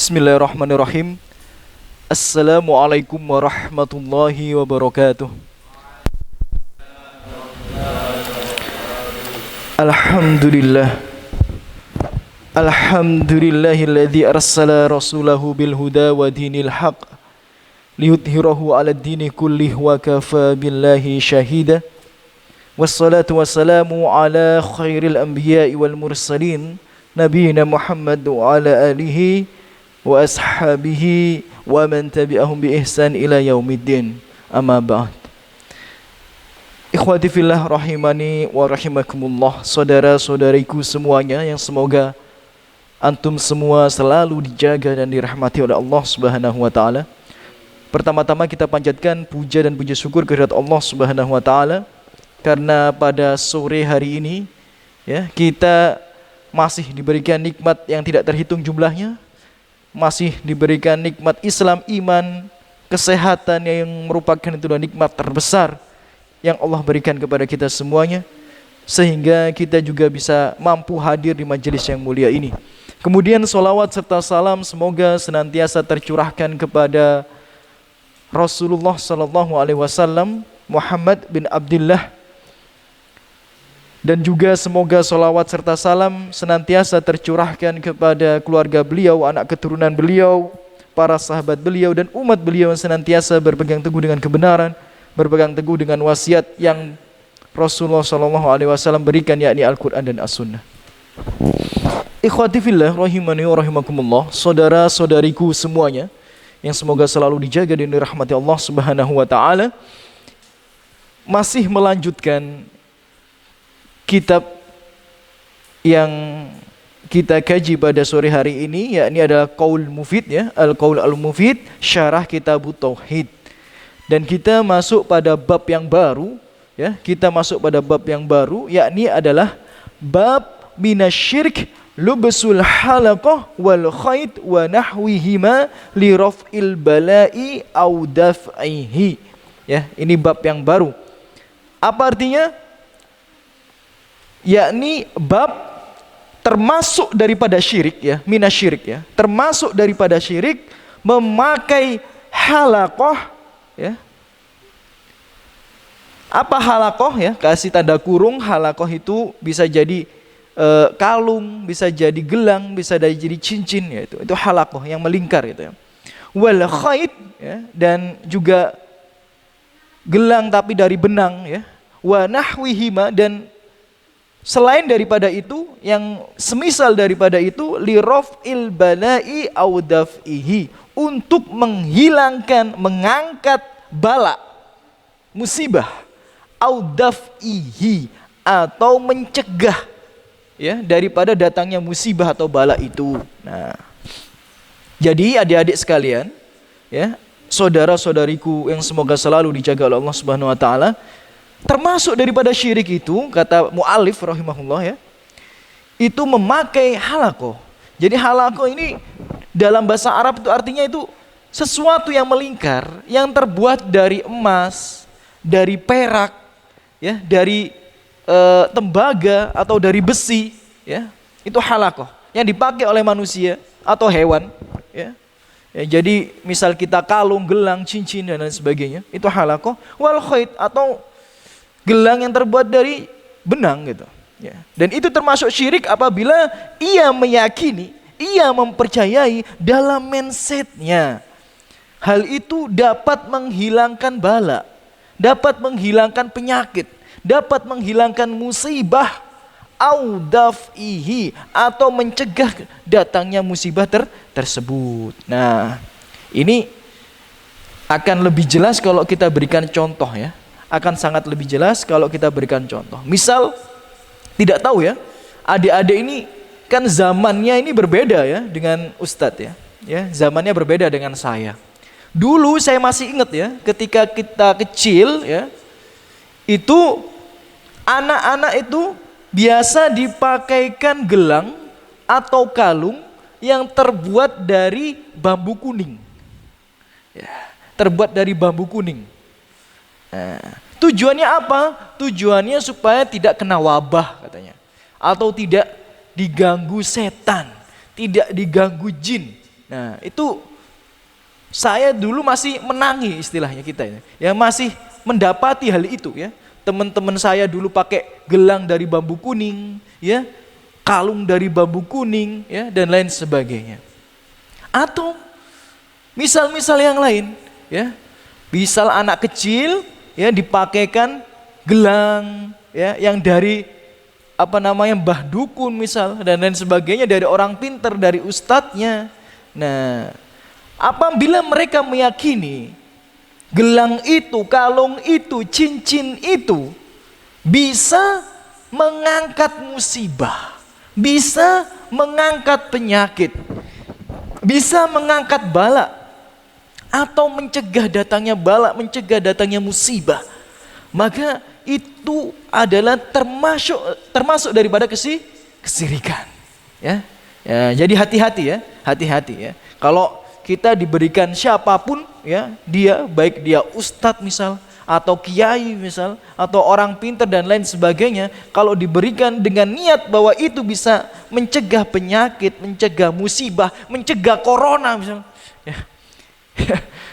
Bismillahirrahmanirrahim. Assalamualaikum warahmatullahi wabarakatuh. Alhamdulillah. Alhamdulillahilladzi arsala rasulahu bil huda wa dinil haq liyudhhirahu 'ala ad-dini kullih wa kafa billahi syahida. Wassalatu wassalamu ala khairil anbiya'i wal mursalin nabiyina Muhammad wa ala alihi wa ashabihi wa man tabi'ahum bi ihsan ila yaumiddin. Amma ba'd. Ikhwati fillah rahimani wa rahimakumullah, saudara-saudariku semuanya yang semoga antum semua selalu dijaga dan dirahmati oleh Allah Subhanahu wa taala. Pertama-tama kita panjatkan puja dan puji syukur kehadirat Allah Subhanahu wa taala karena pada sore hari ini ya kita masih diberikan nikmat yang tidak terhitung jumlahnya. Masih diberikan nikmat Islam, iman, kesehatan yang merupakan itulah nikmat terbesar yang Allah berikan kepada kita semuanya, sehingga kita juga bisa mampu hadir di majelis yang mulia ini. Kemudian sholawat serta salam semoga senantiasa tercurahkan kepada Rasulullah Sallallahu Alaihi Wasallam Muhammad bin Abdullah, dan juga semoga sholawat serta salam senantiasa tercurahkan kepada keluarga beliau, anak keturunan beliau, para sahabat beliau, dan umat beliau yang senantiasa berpegang teguh dengan kebenaran, berpegang teguh dengan wasiat yang Rasulullah SAW berikan, yakni Al-Quran dan As-Sunnah. Ikhwati fillah rahimani wa rahimakumullah, saudara-saudariku semuanya yang semoga selalu dijaga dan dirahmati Allah Subhanahu wa taala. Masih melanjutkan kitab yang kita kaji pada sore hari ini, yakni adalah Qaul Mufid ya, Al-Qaul Al-Mufid, syarah Kitabut Tauhid. Dan kita masuk pada bab yang baru ya, kita masuk pada bab yang baru, yakni adalah bab minasyirk lubsul halaqah wal khayt wa nahwihima li raf'il bala'i au daf'ihi. Ya, ini bab yang baru. Apa artinya? Yakni bab termasuk daripada syirik ya, minasyirik ya, termasuk daripada syirik memakai halaqah ya. Apa halaqah ya? Kasih tanda kurung. Halaqah itu bisa jadi kalung, bisa jadi gelang, bisa jadi cincin ya, itu halaqah yang melingkar gitu ya. Wal khayt ya, dan juga gelang tapi dari benang ya. Wa nahwihima, dan selain daripada itu, yang semisal daripada itu, liraf'il bala'i au daf'ihi, untuk menghilangkan, mengangkat bala, musibah, au daf'ihi, atau mencegah ya daripada datangnya musibah atau bala itu. Nah, jadi adik-adik sekalian ya, saudara-saudariku yang semoga selalu dijaga oleh Allah Subhanahu wa taala, termasuk daripada syirik itu, kata mu'alif rahimahullah ya, itu memakai halaqah. Jadi halaqah ini dalam bahasa Arab itu artinya itu sesuatu yang melingkar, yang terbuat dari emas, dari perak ya, dari tembaga atau dari besi ya. Itu halaqah yang dipakai oleh manusia atau hewan ya. Ya, jadi misal kita kalung, gelang, cincin dan lain sebagainya, itu halaqah. Wal khayt, atau gelang yang terbuat dari benang gitu ya. Dan itu termasuk syirik apabila ia meyakini, ia mempercayai dalam mindsetnya hal itu dapat menghilangkan bala, dapat menghilangkan penyakit, dapat menghilangkan musibah, au daf'ihi, atau mencegah datangnya musibah tersebut. Nah, ini akan lebih jelas kalau kita berikan contoh ya. Akan sangat lebih jelas kalau kita berikan contoh. Misal, tidak tahu ya, adik-adik ini kan zamannya ini berbeda ya dengan Ustadz ya. Ya, zamannya berbeda dengan saya. Dulu saya masih ingat ya, ketika kita kecil ya, itu anak-anak itu biasa dipakaikan gelang atau kalung yang terbuat dari bambu kuning. Ya, terbuat dari bambu kuning. Nah, tujuannya apa? Tujuannya supaya tidak kena wabah katanya, atau tidak diganggu setan, tidak diganggu jin Nah, itu saya dulu masih menangi istilahnya kita ya. Yang masih mendapati hal itu ya. Teman-teman saya dulu pakai gelang dari bambu kuning, ya, kalung dari bambu kuning, ya, dan lain sebagainya. Atau misal-misal yang lain, ya, misal anak kecil, ya, dipakaikan gelang, ya, yang dari mbah dukun misal dan lain sebagainya, dari orang pintar, dari ustadznya. Nah, apabila mereka meyakini gelang itu, kalung itu, cincin itu bisa mengangkat musibah, bisa mengangkat penyakit, bisa mengangkat bala, atau mencegah datangnya bala, mencegah datangnya musibah, maka itu adalah termasuk daripada kesirikan. Ya, jadi hati-hati ya, hati-hati ya. Kalau kita diberikan siapapun ya, dia baik dia ustadz misal, atau kiai misal, atau orang pintar dan lain sebagainya, kalau diberikan dengan niat bahwa itu bisa mencegah penyakit, mencegah musibah, mencegah corona misal,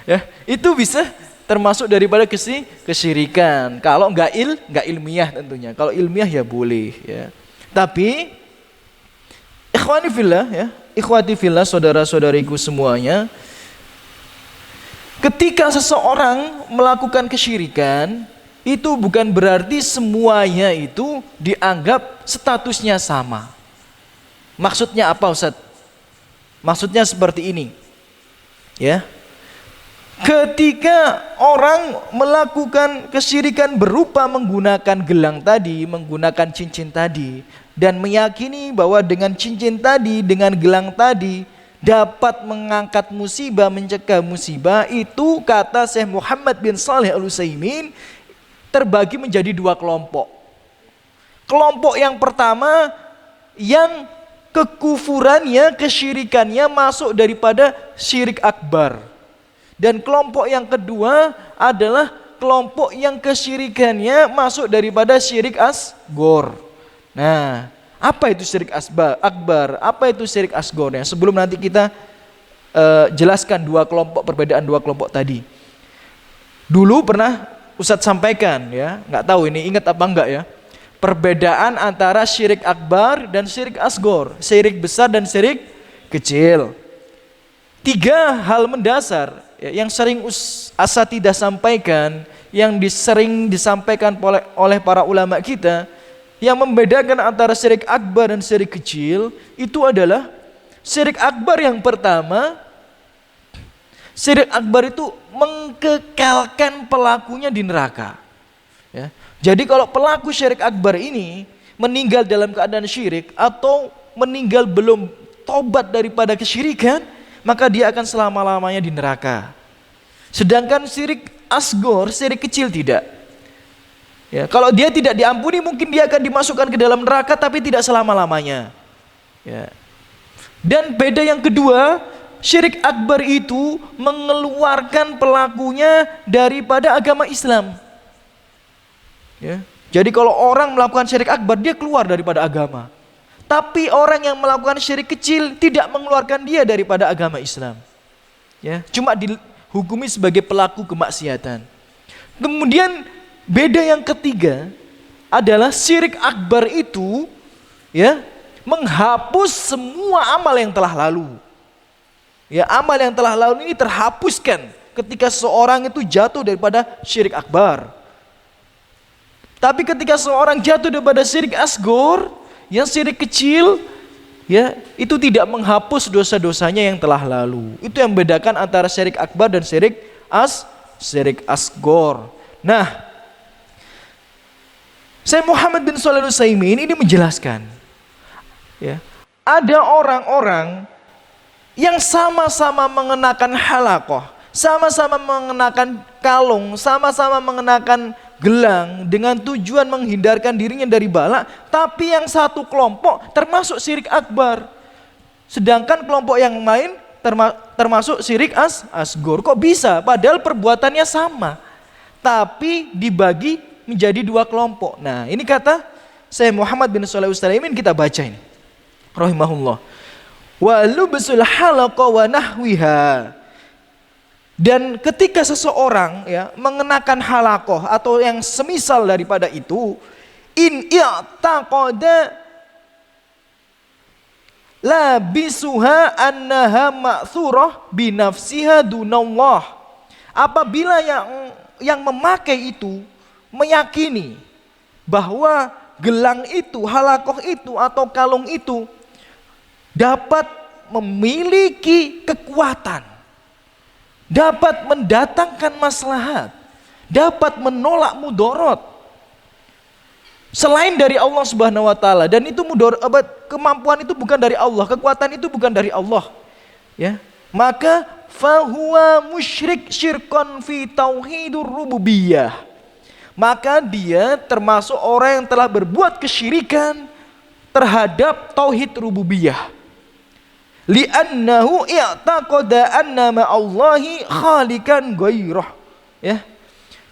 ya, itu bisa termasuk daripada kesyirikan. Kalau nggak ilmiah tentunya. Kalau ilmiah ya boleh ya. Tapi ikhwani fillah ya, ikhwati fillah, saudara-saudariku semuanya, ketika seseorang melakukan kesyirikan, itu bukan berarti semuanya itu dianggap statusnya sama. Maksudnya apa, Ustaz? Maksudnya seperti ini. Ya. Ketika orang melakukan kesyirikan berupa menggunakan gelang tadi, menggunakan cincin tadi, dan meyakini bahwa dengan cincin tadi, dengan gelang tadi dapat mengangkat musibah, mencegah musibah, itu kata Syekh Muhammad bin Shalih Al-Utsaimin terbagi menjadi dua kelompok. Kelompok yang pertama yang kekufurannya, kesyirikannya masuk daripada syirik akbar. Dan kelompok yang kedua adalah kelompok yang kesyirikannya masuk daripada syirik asgor. Nah, apa itu syirik akbar? Apa itu syirik asgor? Ya, sebelum nanti kita jelaskan perbedaan dua kelompok tadi. Dulu pernah Ustadz sampaikan ya, nggak tahu ini ingat apa enggak ya, perbedaan antara syirik akbar dan syirik asgor, syirik besar dan syirik kecil. 3 hal mendasar yang sering asatidah sampaikan, yang sering disampaikan oleh para ulama kita, yang membedakan antara syirik akbar dan syirik kecil, itu adalah syirik akbar yang pertama. Syirik akbar itu mengekalkan pelakunya di neraka. Ya. Jadi kalau pelaku syirik akbar ini meninggal dalam keadaan syirik atau meninggal belum tobat daripada kesyirikan, maka dia akan selama-lamanya di neraka. Sedangkan syirik asgor, syirik kecil tidak. Ya, kalau dia tidak diampuni, mungkin dia akan dimasukkan ke dalam neraka, tapi tidak selama-lamanya. Ya. Dan beda yang kedua, syirik akbar itu mengeluarkan pelakunya daripada agama Islam. Ya. Jadi kalau orang melakukan syirik akbar, dia keluar daripada agama. Tapi orang yang melakukan syirik kecil tidak mengeluarkan dia daripada agama Islam. Ya, cuma dihukumi sebagai pelaku kemaksiatan. Kemudian beda yang ketiga adalah syirik akbar itu ya menghapus semua amal yang telah lalu. Ya, amal yang telah lalu ini terhapuskan ketika seorang itu jatuh daripada syirik akbar. Tapi ketika seorang jatuh daripada syirik asgor, yang syirik kecil, ya, itu tidak menghapus dosa-dosanya yang telah lalu. Itu yang membedakan antara syirik akbar dan syirik asgor. Nah, Syekh Muhammad bin Shalih Al-Utsaimin ini menjelaskan, ya, ada orang-orang yang sama-sama mengenakan halaqah, sama-sama mengenakan kalung, sama-sama mengenakan gelang dengan tujuan menghindarkan dirinya dari bala, tapi yang satu kelompok termasuk syirik akbar, sedangkan kelompok yang lain termasuk syirik asgor. Kok bisa? Padahal perbuatannya sama, tapi dibagi menjadi 2 kelompok. Nah, ini kata Syekh Muhammad bin Shalih Al-Utsaimin, kita baca ini rahimahullah. wa lubsul halaqa wa nahwiha. Dan ketika seseorang ya mengenakan halaqah atau yang semisal daripada itu, in i'taqada labisuha annaha ma'thurah binafsiha dunallah. Apabila yang memakai itu meyakini bahwa gelang itu, halaqah itu atau kalung itu dapat memiliki kekuatan, dapat mendatangkan maslahat, dapat menolak mudarat selain dari Allah Subhanahu wa taala, dan itu kemampuan itu bukan dari Allah, kekuatan itu bukan dari Allah, ya, maka fahuwa musyrik syirkon fi tauhidur rububiyah, maka dia termasuk orang yang telah berbuat kesyirikan terhadap tauhid rububiyah. Li'annahu i'taqada anna ma'allahi khalikan ghairah, ya,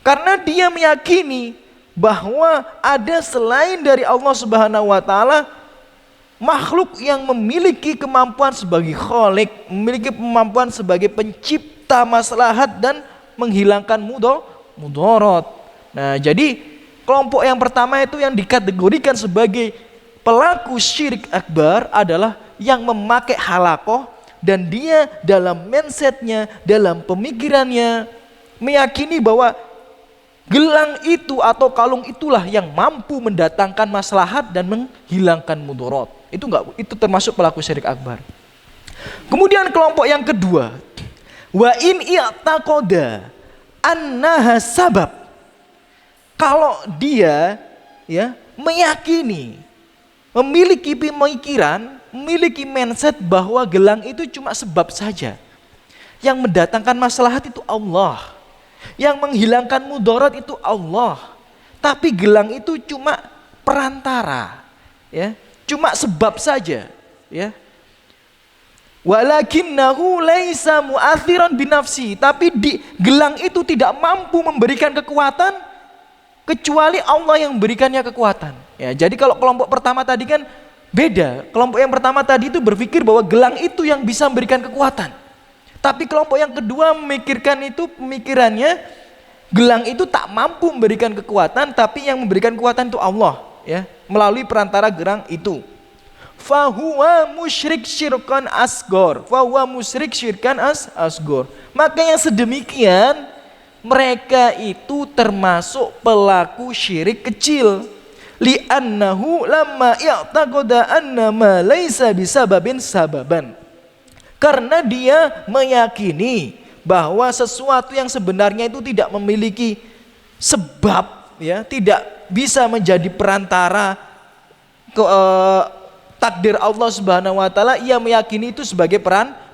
karena dia meyakini bahwa ada selain dari Allah Subhanahu wa taala makhluk yang memiliki kemampuan sebagai khalik, memiliki kemampuan sebagai pencipta maslahat dan menghilangkan mudarat. Nah, jadi kelompok yang pertama itu yang dikategorikan sebagai pelaku syirik akbar adalah yang memakai halaqah dan dia dalam mindsetnya, dalam pemikirannya meyakini bahwa gelang itu atau kalung itulah yang mampu mendatangkan maslahat dan menghilangkan mudarat. Itu termasuk pelaku syirik akbar. Kemudian kelompok yang kedua, wa in i'taqada annaha sabab. Kalau dia ya meyakini, memiliki pemikiran, memiliki mindset bahwa gelang itu cuma sebab saja. Yang mendatangkan maslahat itu Allah. Yang menghilangkan mudarat itu Allah. Tapi gelang itu cuma perantara, ya, cuma sebab saja, ya. Walakinnahu laisa mu'athiran binafsi, tapi gelang itu tidak mampu memberikan kekuatan kecuali Allah yang memberikannya kekuatan. Ya, jadi kalau kelompok pertama tadi kan beda. Kelompok yang pertama tadi itu berpikir bahwa gelang itu yang bisa memberikan kekuatan. Tapi kelompok yang kedua memikirkan itu, pemikirannya gelang itu tak mampu memberikan kekuatan, tapi yang memberikan kekuatan itu Allah, ya, melalui perantara gelang itu. Fahuwa musyrik syirkan asgor. Fahuwa musyrik syirkan asgor. Maka yang sedemikian mereka itu termasuk pelaku syirik kecil. Li'annahu lamma i'taqada anna ma laisa bisababin sababan. Karena dia meyakini bahwa sesuatu yang sebenarnya itu tidak memiliki sebab, ya, tidak bisa menjadi perantara takdir Allah Subhanahu wa taala, ia meyakini itu sebagai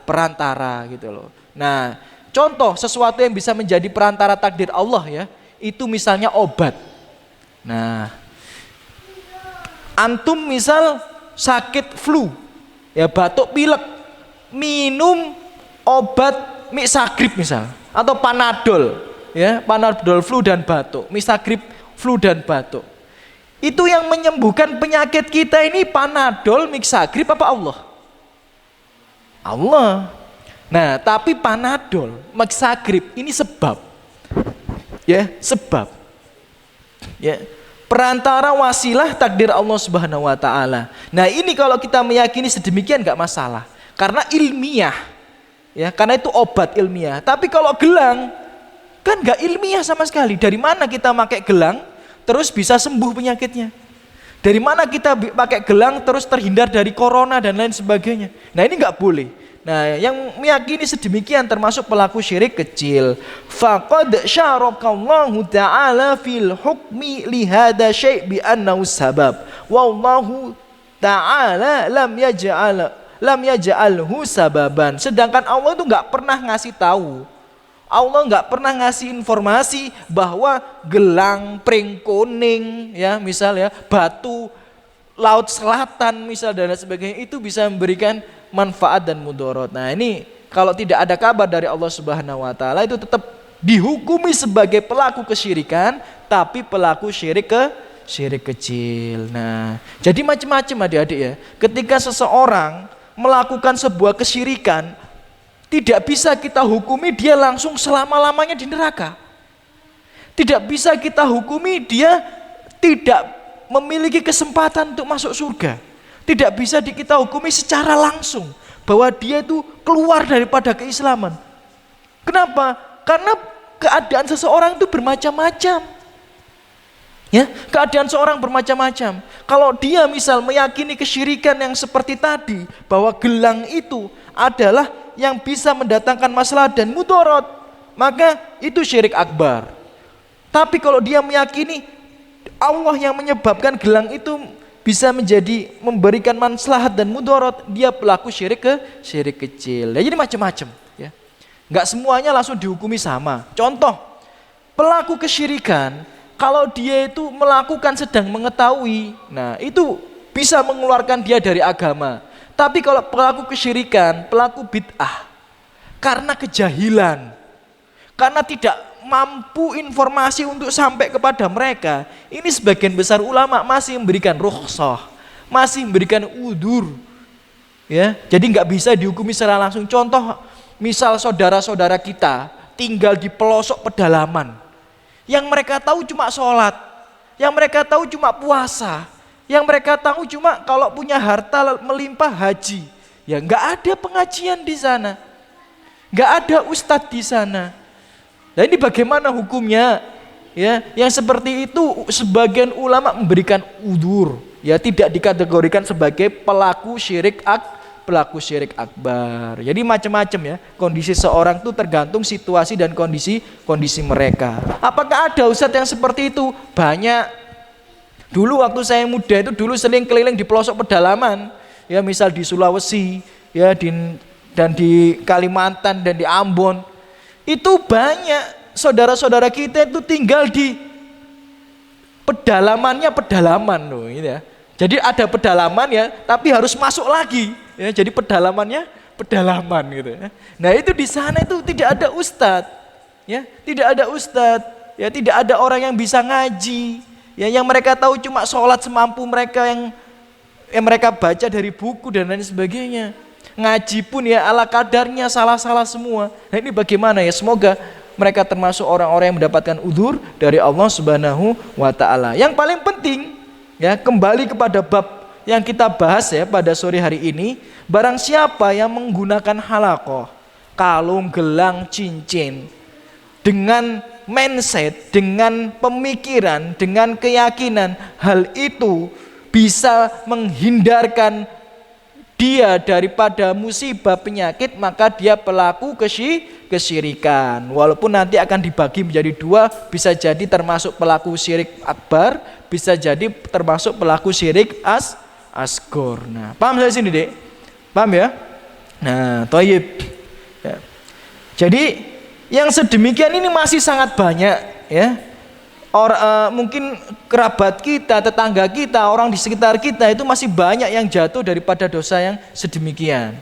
perantara gitu loh. Nah, contoh sesuatu yang bisa menjadi perantara takdir Allah, ya, itu misalnya obat. Nah, antum misal sakit flu, ya, batuk pilek, minum obat Misagrip misal atau Panadol, ya, Panadol flu dan batuk, Misagrip flu dan batuk. Itu yang menyembuhkan penyakit kita ini Panadol, Misagrip apa Allah? Allah. Nah, tapi Panadol, Misagrip ini sebab, ya, sebab, ya, perantara wasilah takdir Allah Subhanahu wa taala. Nah, ini kalau kita meyakini sedemikian enggak masalah karena ilmiah, ya, karena itu obat ilmiah. Tapi kalau gelang kan enggak ilmiah sama sekali. Dari mana kita pakai gelang terus bisa sembuh penyakitnya? Dari mana kita pakai gelang terus terhindar dari corona dan lain sebagainya? Nah, ini enggak boleh. Nah, yang meyakini sedemikian termasuk pelaku syirik kecil. Faqad syarakallahu ta'ala fil hukmi li hadza syai' bi annahu sabab. Wallahu ta'ala lam yaj'alhu sababan. Sedangkan Allah itu enggak pernah ngasih tahu. Allah enggak pernah ngasih informasi bahwa gelang pring kuning, ya, misal, ya, batu laut selatan misal dan sebagainya itu bisa memberikan manfaat dan mudarat. Nah, ini kalau tidak ada kabar dari Allah Subhanahu wa taala itu tetap dihukumi sebagai pelaku kesyirikan, tapi pelaku syirik kecil. Nah, jadi macam-macam adik-adik, ya. Ketika seseorang melakukan sebuah kesyirikan, tidak bisa kita hukumi dia langsung selama-lamanya di neraka. Tidak bisa kita hukumi dia tidak memiliki kesempatan untuk masuk surga. Tidak bisa kita hukumi secara langsung bahwa dia itu keluar daripada keislaman. Kenapa? Karena keadaan seseorang itu bermacam-macam. Ya, keadaan seorang bermacam-macam. Kalau dia misal meyakini kesyirikan yang seperti tadi, bahwa gelang itu adalah yang bisa mendatangkan masalah dan mudarat, maka itu syirik akbar. Tapi kalau dia meyakini Allah yang menyebabkan gelang itu bisa memberikan maslahat dan mudarat, dia pelaku syirik kecil. Ya, jadi macam-macam. Ya, nggak semuanya langsung dihukumi sama. Contoh, pelaku kesyirikan, kalau dia itu melakukan sedang mengetahui, nah itu bisa mengeluarkan dia dari agama. Tapi kalau pelaku kesyirikan, pelaku bid'ah, karena kejahilan, karena tidak mampu informasi untuk sampai kepada mereka, ini sebagian besar ulama masih memberikan rukhsah, masih memberikan udzur. Ya, jadi nggak bisa dihukumi secara langsung. Contoh, misal saudara-saudara kita tinggal di pelosok pedalaman, yang mereka tahu cuma sholat, yang mereka tahu cuma puasa, yang mereka tahu cuma kalau punya harta melimpah haji. Ya nggak ada pengajian di sana, nggak ada ustadz di sana. Nah ini bagaimana hukumnya? Ya, yang seperti itu sebagian ulama memberikan udzur, ya tidak dikategorikan sebagai pelaku syirik akbar. Jadi macam-macam ya, kondisi seorang itu tergantung situasi dan kondisi mereka. Apakah ada ustadz yang seperti itu? Banyak. Dulu waktu saya muda itu dulu sering keliling di pelosok pedalaman, ya misal di Sulawesi, ya dan di Kalimantan dan di Ambon. Itu banyak saudara-saudara kita itu tinggal di pedalaman loh, ini ya. Jadi ada pedalaman ya, tapi harus masuk lagi. Ya, jadi pedalaman gitu ya. Nah itu di sana itu tidak ada ustadz, ya tidak ada ustadz, ya tidak ada orang yang bisa ngaji, ya yang mereka tahu cuma sholat semampu mereka yang mereka baca dari buku dan lain sebagainya. Ngaji pun ya ala kadarnya, salah-salah semua. Nah ini bagaimana ya? Semoga mereka termasuk orang-orang yang mendapatkan udzur dari Allah Subhanahu wa Ta'ala. Yang paling penting ya, kembali kepada bab yang kita bahas ya pada sore hari ini, barang siapa yang menggunakan halaqah, kalung, gelang, cincin dengan mindset, dengan pemikiran, dengan keyakinan hal itu bisa menghindarkan dia daripada musibah penyakit, maka dia pelaku kesyirikan. Walaupun nanti akan dibagi menjadi dua, bisa jadi termasuk pelaku syirik akbar, bisa jadi termasuk pelaku syirik asghar. Nah, paham saya sini, Dek? Paham ya? Nah, thayyib. Ya. Jadi yang sedemikian ini masih sangat banyak ya. Mungkin kerabat kita, tetangga kita, orang di sekitar kita itu masih banyak yang jatuh daripada dosa yang sedemikian.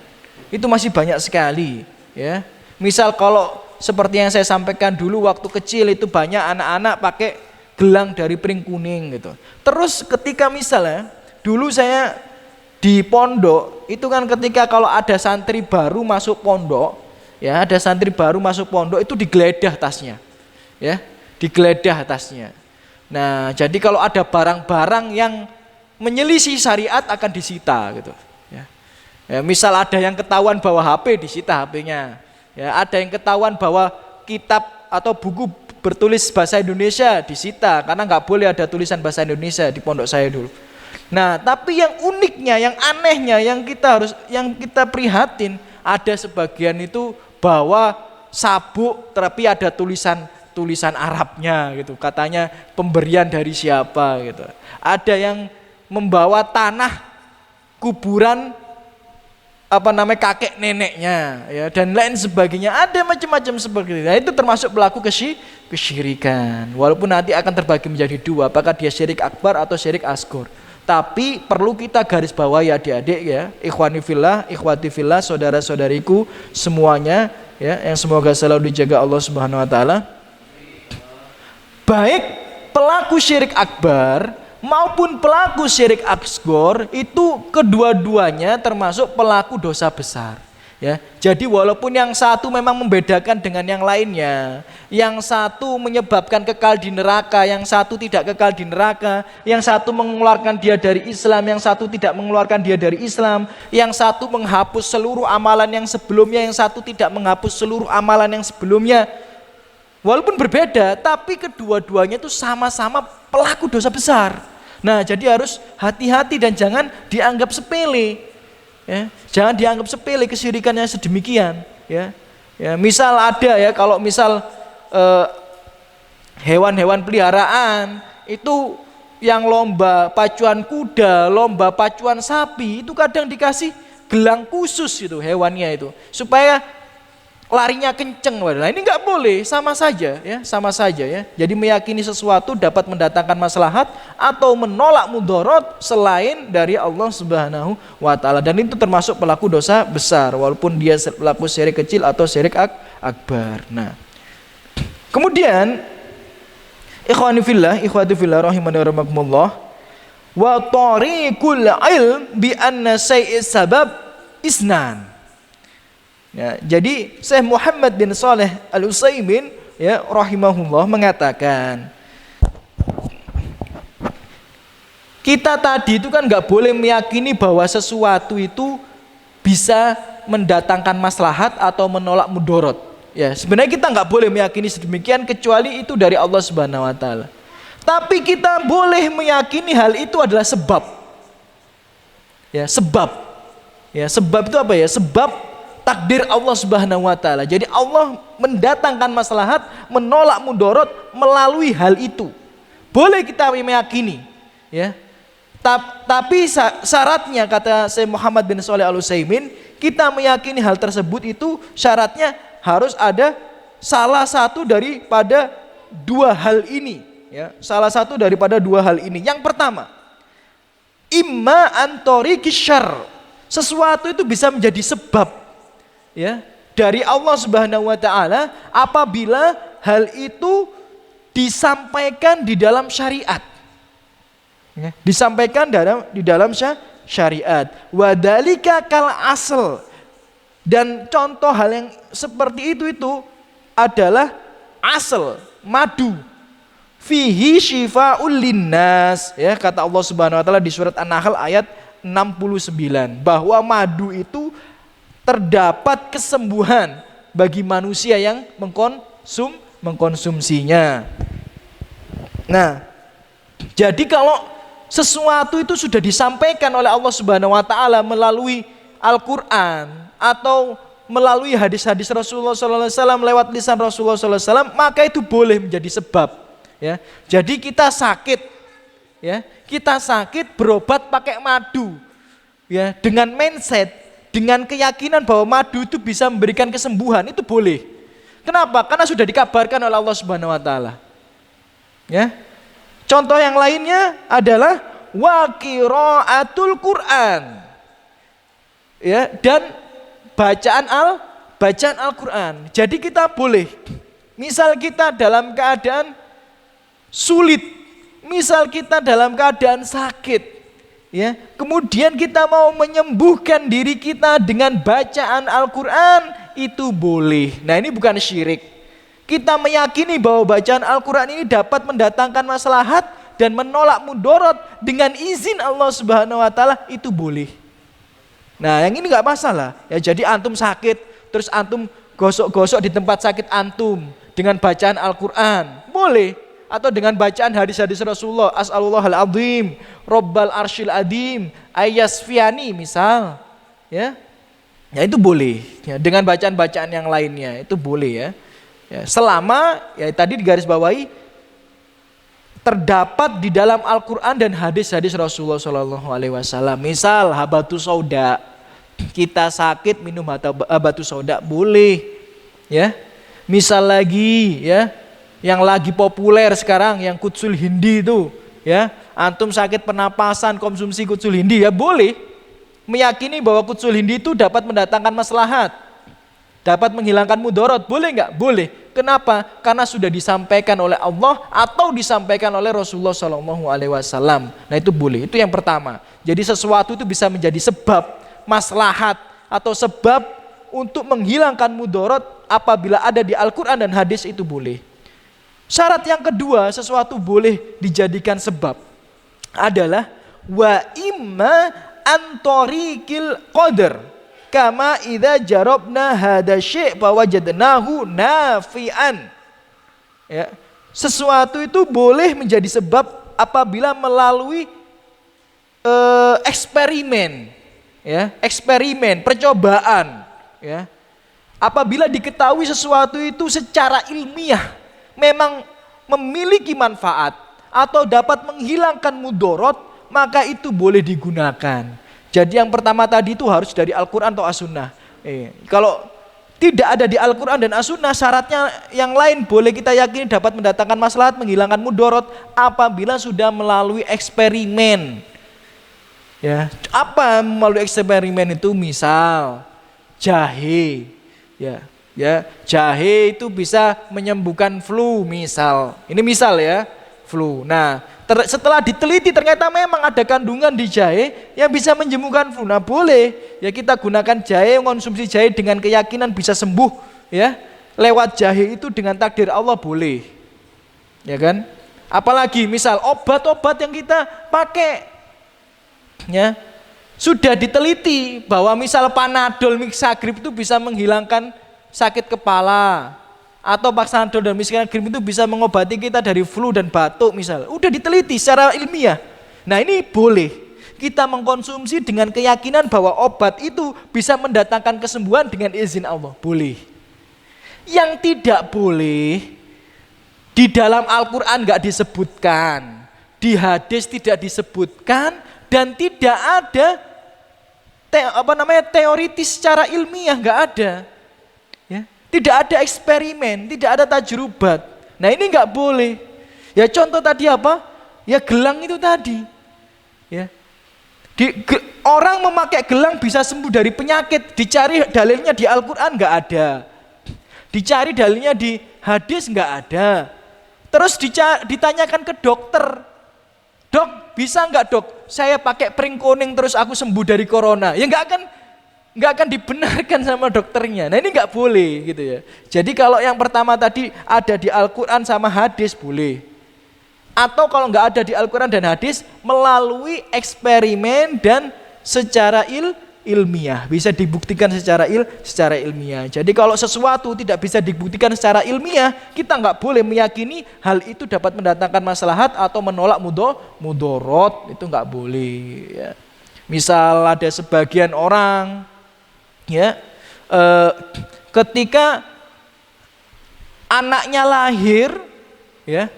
Itu masih banyak sekali ya. Misal kalau seperti yang saya sampaikan dulu waktu kecil itu banyak anak-anak pakai gelang dari pring kuning gitu. Terus ketika misalnya dulu saya di pondok itu kan ketika kalau ada santri baru masuk pondok, ya ada santri baru masuk pondok itu digeledah tasnya, ya digeledah tasnya. Nah jadi kalau ada barang-barang yang menyelisih syariat akan disita gitu. Ya, misal ada yang ketahuan bawa HP disita HP-nya, ya ada yang ketahuan bawa kitab atau buku bertulis bahasa Indonesia disita karena nggak boleh ada tulisan bahasa Indonesia di pondok saya dulu. Nah, tapi yang uniknya, yang anehnya, yang kita prihatin, ada sebagian itu bawa sabuk tapi ada tulisan Arabnya gitu. Katanya pemberian dari siapa gitu. Ada yang membawa tanah kuburan kakek neneknya ya dan lain sebagainya. Ada macam-macam seperti itu. Nah, itu termasuk pelaku kesyirikan. Walaupun nanti akan terbagi menjadi dua, apakah dia syirik akbar atau syirik asghar. Tapi perlu kita garis bawahi adik-adik ya, ikhwani fillah, ikhwati fillah, saudara-saudariku semuanya ya, yang semoga selalu dijaga Allah Subhanahu wa taala. Baik pelaku syirik akbar maupun pelaku syirik asghar itu kedua-duanya termasuk pelaku dosa besar. Ya, jadi walaupun yang satu memang membedakan dengan yang lainnya, yang satu menyebabkan kekal di neraka, yang satu tidak kekal di neraka, yang satu mengeluarkan dia dari Islam, yang satu tidak mengeluarkan dia dari Islam, yang satu menghapus seluruh amalan yang sebelumnya, yang satu tidak menghapus seluruh amalan yang sebelumnya. Walaupun berbeda, tapi kedua-duanya itu sama-sama pelaku dosa besar. Nah, jadi harus hati-hati dan jangan dianggap sepele. Ya, jangan dianggap sepele kesyirikannya sedemikian. Ya, misal ada ya, kalau misal hewan-hewan peliharaan itu yang lomba pacuan kuda, lomba pacuan sapi, itu kadang dikasih gelang khusus itu hewannya itu supaya larinya kenceng. Nah, ini nggak boleh, sama saja ya. Jadi meyakini sesuatu dapat mendatangkan maslahat atau menolak mudarat selain dari Allah Subhanahu wa taala, dan itu termasuk pelaku dosa besar walaupun dia pelaku syirik kecil atau syirik akbar. Nah, kemudian ikhwani fillah, ikhwati fillah rahimani wa rahimakumullah, wa tariqul ilm bi anna syai'is sabab isnan. Ya, jadi Syekh Muhammad bin Shalih Al-Utsaimin ya rahimahullah mengatakan, kita tadi itu kan nggak boleh meyakini bahwa sesuatu itu bisa mendatangkan maslahat atau menolak mudarat. Ya, sebenarnya kita nggak boleh meyakini sedemikian kecuali itu dari Allah Subhanahu wa taala. Tapi kita boleh meyakini hal itu adalah sebab. Ya, sebab. Ya, sebab itu apa ya? Sebab takdir Allah Subhanahu wa taala. Jadi Allah mendatangkan maslahat, menolak mudarat melalui hal itu. Boleh kita meyakini, ya. Tapi syaratnya, kata Syekh Muhammad bin Shalih Al-Utsaimin, kita meyakini hal tersebut itu syaratnya harus ada salah satu daripada dua hal ini, ya. Salah satu daripada dua hal ini. Yang pertama, imma an tariqis syarr. Sesuatu itu bisa menjadi sebab, ya, dari Allah Subhanahu wa taala apabila hal itu disampaikan di dalam syariat. Ya, disampaikan di dalam syariat. Wa dzalika kal asl. Dan contoh hal yang seperti itu adalah asal, madu. Fihi syifa'ul linnas, ya, kata Allah Subhanahu wa taala di surat An-Nahl ayat 69, bahwa madu itu terdapat kesembuhan bagi manusia yang mengkonsumsinya. Nah, jadi kalau sesuatu itu sudah disampaikan oleh Allah Subhanahu wa taala melalui Al-Qur'an atau melalui hadis-hadis Rasulullah sallallahu alaihi wasallam, lewat lisan Rasulullah sallallahu alaihi wasallam, maka itu boleh menjadi sebab, ya. Jadi kita sakit, ya, kita sakit berobat pakai madu, ya, dengan mindset, dengan keyakinan bahwa madu itu bisa memberikan kesembuhan, itu boleh. Kenapa? Karena sudah dikabarkan oleh Allah Subhanahu wa taala. Ya. Contoh yang lainnya adalah wa qiraatul Qur'an. Ya, dan bacaan Al-Qur'an. Jadi kita boleh, misal kita dalam keadaan sulit, misal kita dalam keadaan sakit, ya, kemudian kita mau menyembuhkan diri kita dengan bacaan Al-Qur'an, itu boleh. Nah, ini bukan syirik. Kita meyakini bahwa bacaan Al-Qur'an ini dapat mendatangkan maslahat dan menolak mudarat dengan izin Allah Subhanahu wa taala, itu boleh. Nah, yang ini nggak masalah. Ya, jadi antum sakit, terus antum gosok-gosok di tempat sakit antum dengan bacaan Al-Qur'an, boleh. Atau dengan bacaan hadis-hadis Rasulullah, as'alullahal azim, rabbal arsyil adim, ayyasfiani misal, ya. Ya, itu boleh. Ya, dengan bacaan-bacaan yang lainnya itu boleh, ya. Ya, selama ya tadi digarisbawahi terdapat di dalam Al-Qur'an dan hadis-hadis Rasulullah SAW. Misal habatus sauda, kita sakit minum habatus sauda, boleh, ya. Misal lagi, ya, yang lagi populer sekarang yang kutsul hindi itu, ya, antum sakit pernapasan konsumsi kutsul hindi, ya boleh meyakini bahwa kutsul hindi itu dapat mendatangkan maslahat, Dapat menghilangkan mudarat, boleh nggak? Boleh. Kenapa? Karena sudah disampaikan oleh Allah atau disampaikan oleh Rasulullah SAW. Nah itu boleh. Itu yang pertama. Jadi sesuatu itu bisa menjadi sebab maslahat atau sebab untuk menghilangkan mudarat apabila ada di Al-Quran dan hadis, itu boleh. Syarat yang kedua, sesuatu boleh dijadikan sebab adalah wa imma antorikil qadar. Kama idza jarabna hada syai' fawajadnahu nafi'an. Ya, sesuatu itu boleh menjadi sebab apabila melalui eksperimen, ya, eksperimen, percobaan, ya. Apabila diketahui sesuatu itu secara ilmiah memang memiliki manfaat atau dapat menghilangkan mudarat, maka itu boleh digunakan. Jadi yang pertama tadi itu harus dari Al-Quran atau As-Sunnah. Kalau tidak ada di Al-Quran dan As-Sunnah, syaratnya yang lain boleh kita yakini dapat mendatangkan maslahat, menghilangkan mudarat apabila sudah melalui eksperimen. Ya, apa melalui eksperimen itu? Misal jahe, ya, jahe itu bisa menyembuhkan flu, misal. Ini misal ya, flu. Nah, setelah diteliti ternyata memang ada kandungan di jahe yang bisa menyembuhkan flu. Nah boleh ya kita gunakan jahe, konsumsi jahe dengan keyakinan bisa sembuh, ya, lewat jahe itu dengan takdir Allah, boleh, ya kan. Apalagi misal obat-obat yang kita pakai, ya, sudah diteliti bahwa misal Panadol, Mixagrip itu bisa menghilangkan sakit kepala, atau Paxanadol dan Mixagrip itu bisa mengobati kita dari flu dan batuk misal. Udah diteliti secara ilmiah. Nah ini boleh kita mengkonsumsi dengan keyakinan bahwa obat itu bisa mendatangkan kesembuhan dengan izin Allah. Boleh. Yang tidak boleh, di dalam Al-Quran nggak disebutkan, di hadis tidak disebutkan, dan tidak ada teoritis secara ilmiah, nggak ada. Tidak ada eksperimen, tidak ada tajrubat. Nah ini nggak boleh. Ya contoh tadi apa? Ya gelang itu tadi. Ya. Orang memakai gelang bisa sembuh dari penyakit. Dicari dalilnya di Al-Quran nggak ada. Dicari dalilnya di hadis nggak ada. Terus ditanyakan ke dokter. Dok, bisa nggak dok? Saya pakai pring kuning terus aku sembuh dari corona. Ya nggak akan dibenarkan sama dokternya. Nah ini nggak boleh gitu ya. Jadi kalau yang pertama tadi ada di Al-Quran sama hadis boleh. Atau kalau nggak ada di Al-Quran dan hadis melalui eksperimen dan secara ilmiah, bisa dibuktikan secara ilmiah. Jadi kalau sesuatu tidak bisa dibuktikan secara ilmiah, kita nggak boleh meyakini hal itu dapat mendatangkan maslahat atau menolak mudarat, itu nggak boleh. Ya. Misal ada sebagian orang, ya, ketika anaknya lahir, ya,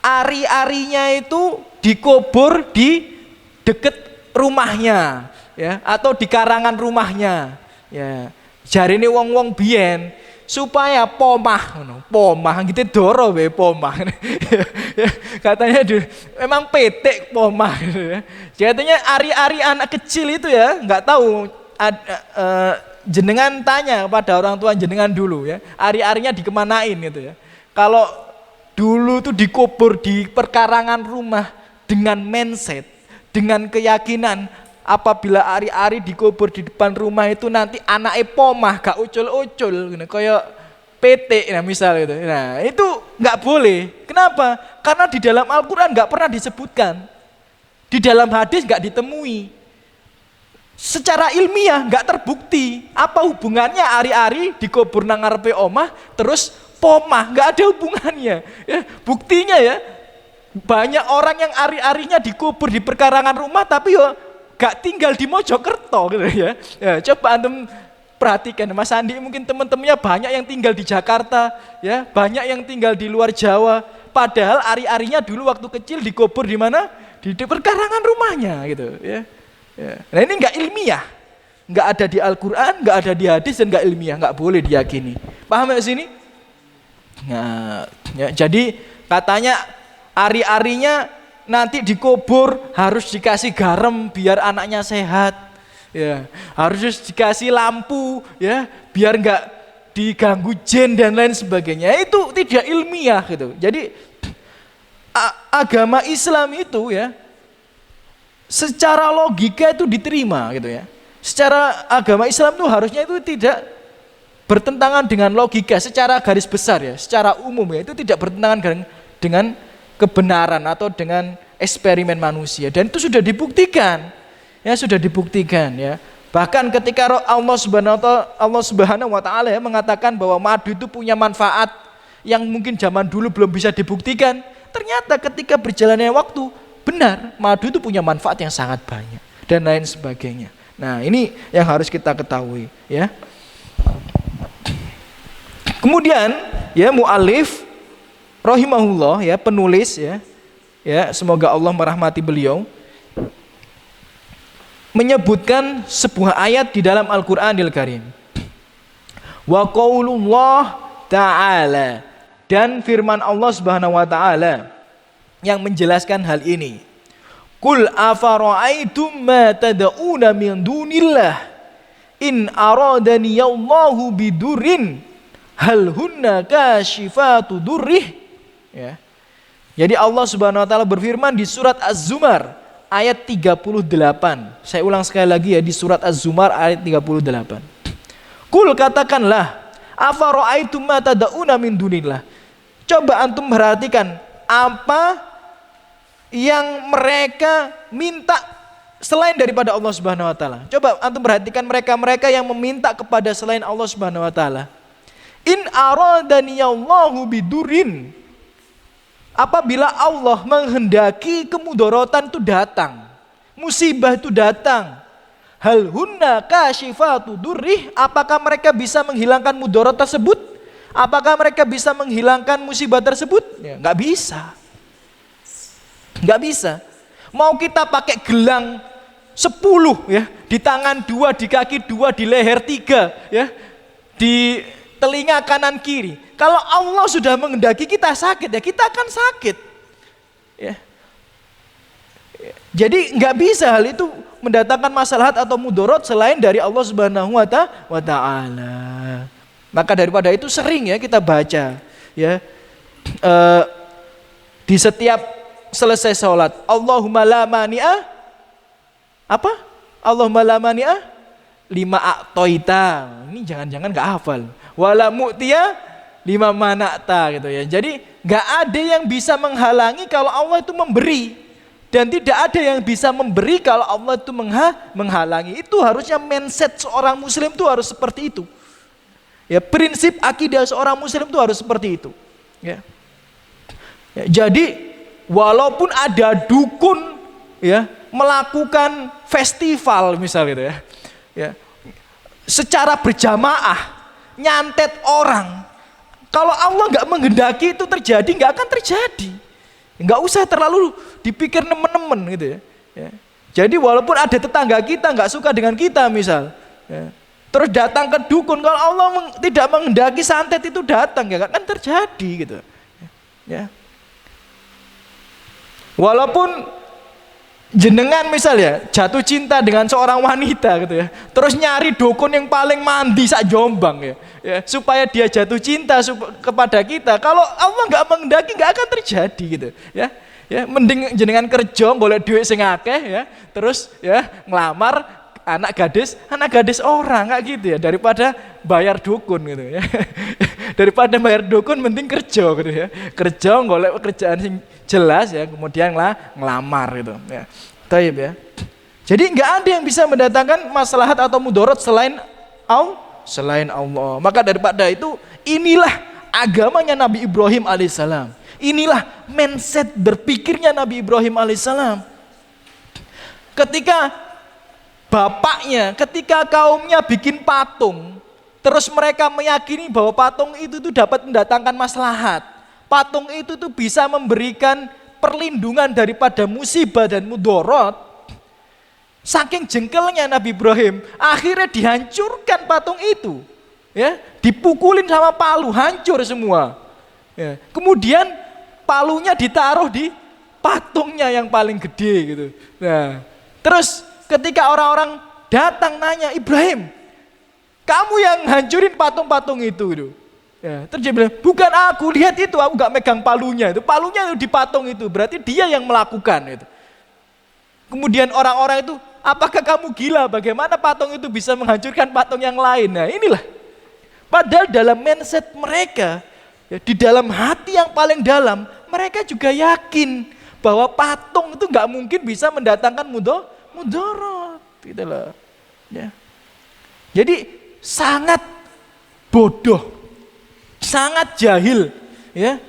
ari-arinya itu dikubur di dekat rumahnya, ya, atau di karangan rumahnya, ya. Jarine wong-wong biyen supaya pomah gitu doro we pomah. Ya, katanya memang petek pomah gitu ya. Katanya ari-ari anak kecil itu ya, nggak tahu jenengan tanya pada orang tua jenengan dulu ya, ari-arinya dikemanain gitu ya. Kalau dulu tuh dikubur di perkarangan rumah dengan mindset, dengan keyakinan apabila ari-ari dikubur di depan rumah itu nanti anaknya pomah gak ucul-ucul gitu, kayak petik nah misal gitu. Nah itu nggak boleh. Kenapa? Karena di dalam Al-Quran nggak pernah disebutkan, di dalam hadis nggak ditemui. Secara ilmiah nggak terbukti apa hubungannya ari-ari dikubur nang ngarepe omah terus pomah, nggak ada hubungannya. Ya, buktinya ya banyak orang yang ari-arinya dikubur di perkarangan rumah tapi yo gak tinggal di Mojokerto gitu ya. Ya coba antum perhatikan, Mas Andi mungkin teman-temannya banyak yang tinggal di Jakarta, ya banyak yang tinggal di luar Jawa. Padahal ari-arinya dulu waktu kecil dikubur di mana? Di perkarangan rumahnya gitu ya. Ya. Nah ini nggak ilmiah, nggak ada di Al-Quran, nggak ada di hadis dan nggak ilmiah, nggak boleh diyakini. Paham ya sini? Nah, ya, jadi katanya ari-arinya nanti dikubur harus dikasih garam biar anaknya sehat, ya harus dikasih lampu, ya biar nggak diganggu jin dan lain sebagainya. Itu tidak ilmiah gitu. Jadi agama Islam itu ya secara logika itu diterima gitu ya. Secara agama Islam itu harusnya itu tidak bertentangan dengan logika secara garis besar ya, secara umum ya, itu tidak bertentangan dengan kebenaran atau dengan eksperimen manusia, dan itu sudah dibuktikan ya, sudah dibuktikan ya. Bahkan ketika Allah Subhanahu wa taala ya mengatakan bahwa madu itu punya manfaat yang mungkin zaman dulu belum bisa dibuktikan, ternyata ketika berjalannya waktu benar madu itu punya manfaat yang sangat banyak dan lain sebagainya. Nah, ini yang harus kita ketahui ya. Kemudian ya mu'allif rahimahullah ya, penulis ya, semoga Allah merahmati beliau, menyebutkan sebuah ayat di dalam Al-Qur'anil Karim. Wa qaulullah ta'ala, dan firman Allah Subhanahu wa taala yang menjelaskan hal ini. Qul afara'aitum ma tad'una min dunillah in aradani Allahu bidurrin hal hunna kashifatu durrih. Ya. Jadi Allah Subhanahu wa taala berfirman di surat Az-Zumar ayat 38. Saya ulang sekali lagi ya, di surat Az-Zumar ayat 38. Qul, katakanlah, afara'aitum ma tad'una min dunillah. Coba antum perhatikan apa yang mereka minta selain daripada Allah Subhanahu wa taala. Coba antum perhatikan mereka-mereka yang meminta kepada selain Allah Subhanahu wa taala. In aradaniallahu bidurin, apabila Allah menghendaki kemudorotan itu datang, musibah itu datang, hal hunna kashifatu durrih, apakah mereka bisa menghilangkan mudorot tersebut? Apakah mereka bisa menghilangkan musibah tersebut? Ya, nggak bisa. Nggak bisa. Mau kita pakai gelang 10 ya, di tangan 2, di kaki 2, di leher 3 ya, di telinga kanan kiri. Kalau Allah sudah menghendaki kita sakit ya kita akan sakit. Ya. Jadi nggak bisa hal itu mendatangkan maslahat atau mudorot selain dari Allah Subhanahu wa taala. Maka daripada itu sering ya kita baca ya di setiap selesai sholat, Allahumma la mani'a apa? Allahumma la mani'a lima a'toita. Ini jangan-jangan nggak hafal. Wala mu'tiya lima mana'ta gitu ya. Jadi nggak ada yang bisa menghalangi kalau Allah itu memberi, dan tidak ada yang bisa memberi kalau Allah itu menghalangi. Itu harusnya mindset seorang muslim itu harus seperti itu. Ya, prinsip akidah seorang muslim itu harus seperti itu. Ya. Ya, jadi walaupun ada dukun ya melakukan festival misal gitu ya, ya secara berjamaah nyantet orang, kalau Allah nggak menghendaki itu terjadi, nggak akan terjadi. Nggak usah terlalu dipikir nemen-nemen gitu ya. Ya. Jadi walaupun ada tetangga kita nggak suka dengan kita misal, ya, terus datang ke dukun, kalau Allah tidak menghendaki santet itu datang, ya nggak akan terjadi gitu. Ya. Walaupun jenengan misalnya jatuh cinta dengan seorang wanita gitu ya, terus nyari dukun yang paling mandi sak Jombang ya, supaya dia jatuh cinta kepada kita. Kalau Allah nggak menghendaki nggak akan terjadi gitu ya. Ya, mending jenengan kerja golek duit sing akeh ya, terus ya ngelamar anak gadis orang kayak gitu ya, daripada bayar dukun gitu ya. Daripada bayar dukun mending kerja gitu ya. Kerja golek pekerjaan sing jelas ya, kemudian ngelamar gitu ya. Taib ya. Jadi nggak ada yang bisa mendatangkan maslahat atau mudorot selain Allah. Maka daripada itu, inilah agamanya Nabi Ibrahim alaihissalam. Inilah mindset berpikirnya Nabi Ibrahim alaihissalam. Ketika bapaknya, ketika kaumnya bikin patung, terus mereka meyakini bahwa patung itu tuh dapat mendatangkan maslahat. Patung itu tuh bisa memberikan perlindungan daripada musibah dan mudorot. Saking jengkelnya Nabi Ibrahim, akhirnya dihancurkan patung itu. Ya, dipukulin sama palu, hancur semua. Ya, kemudian palunya ditaruh di patungnya yang paling gede gitu. Nah, terus ketika orang-orang datang nanya, Ibrahim, Kamu yang hancurin patung-patung itu. Ya, terus dia bilang, bukan aku, lihat itu, aku gak megang palunya. Palunya itu di patung itu, berarti dia yang melakukan itu. Kemudian orang-orang itu, apakah kamu gila? Bagaimana patung itu bisa menghancurkan patung yang lain? Nah inilah. Padahal dalam mindset mereka, ya, di dalam hati yang paling dalam, mereka juga yakin bahwa patung itu gak mungkin bisa mendatangkan mudarat. Gitu loh. Ya. Jadi sangat bodoh. Sangat jahil, ya,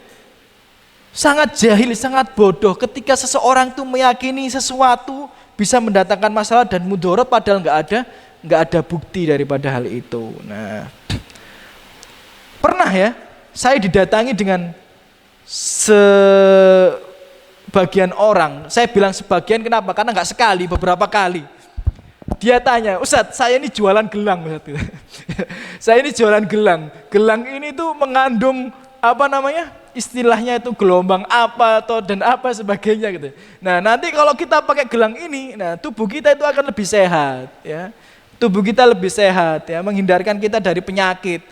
sangat jahil, sangat bodoh ketika seseorang itu meyakini sesuatu bisa mendatangkan masalah dan mudarat padahal nggak ada bukti daripada hal itu. Nah, pernah ya, saya didatangi dengan sebagian orang. Saya bilang sebagian kenapa? Karena nggak sekali, beberapa kali. Dia tanya, Ustadz, saya ini jualan gelang, Ustadz. Saya ini jualan gelang. Gelang ini tuh mengandung istilahnya itu gelombang apa atau dan apa sebagainya gitu. Nah, nanti kalau kita pakai gelang ini, nah tubuh kita itu akan lebih sehat, ya. Tubuh kita lebih sehat, ya, menghindarkan kita dari penyakit.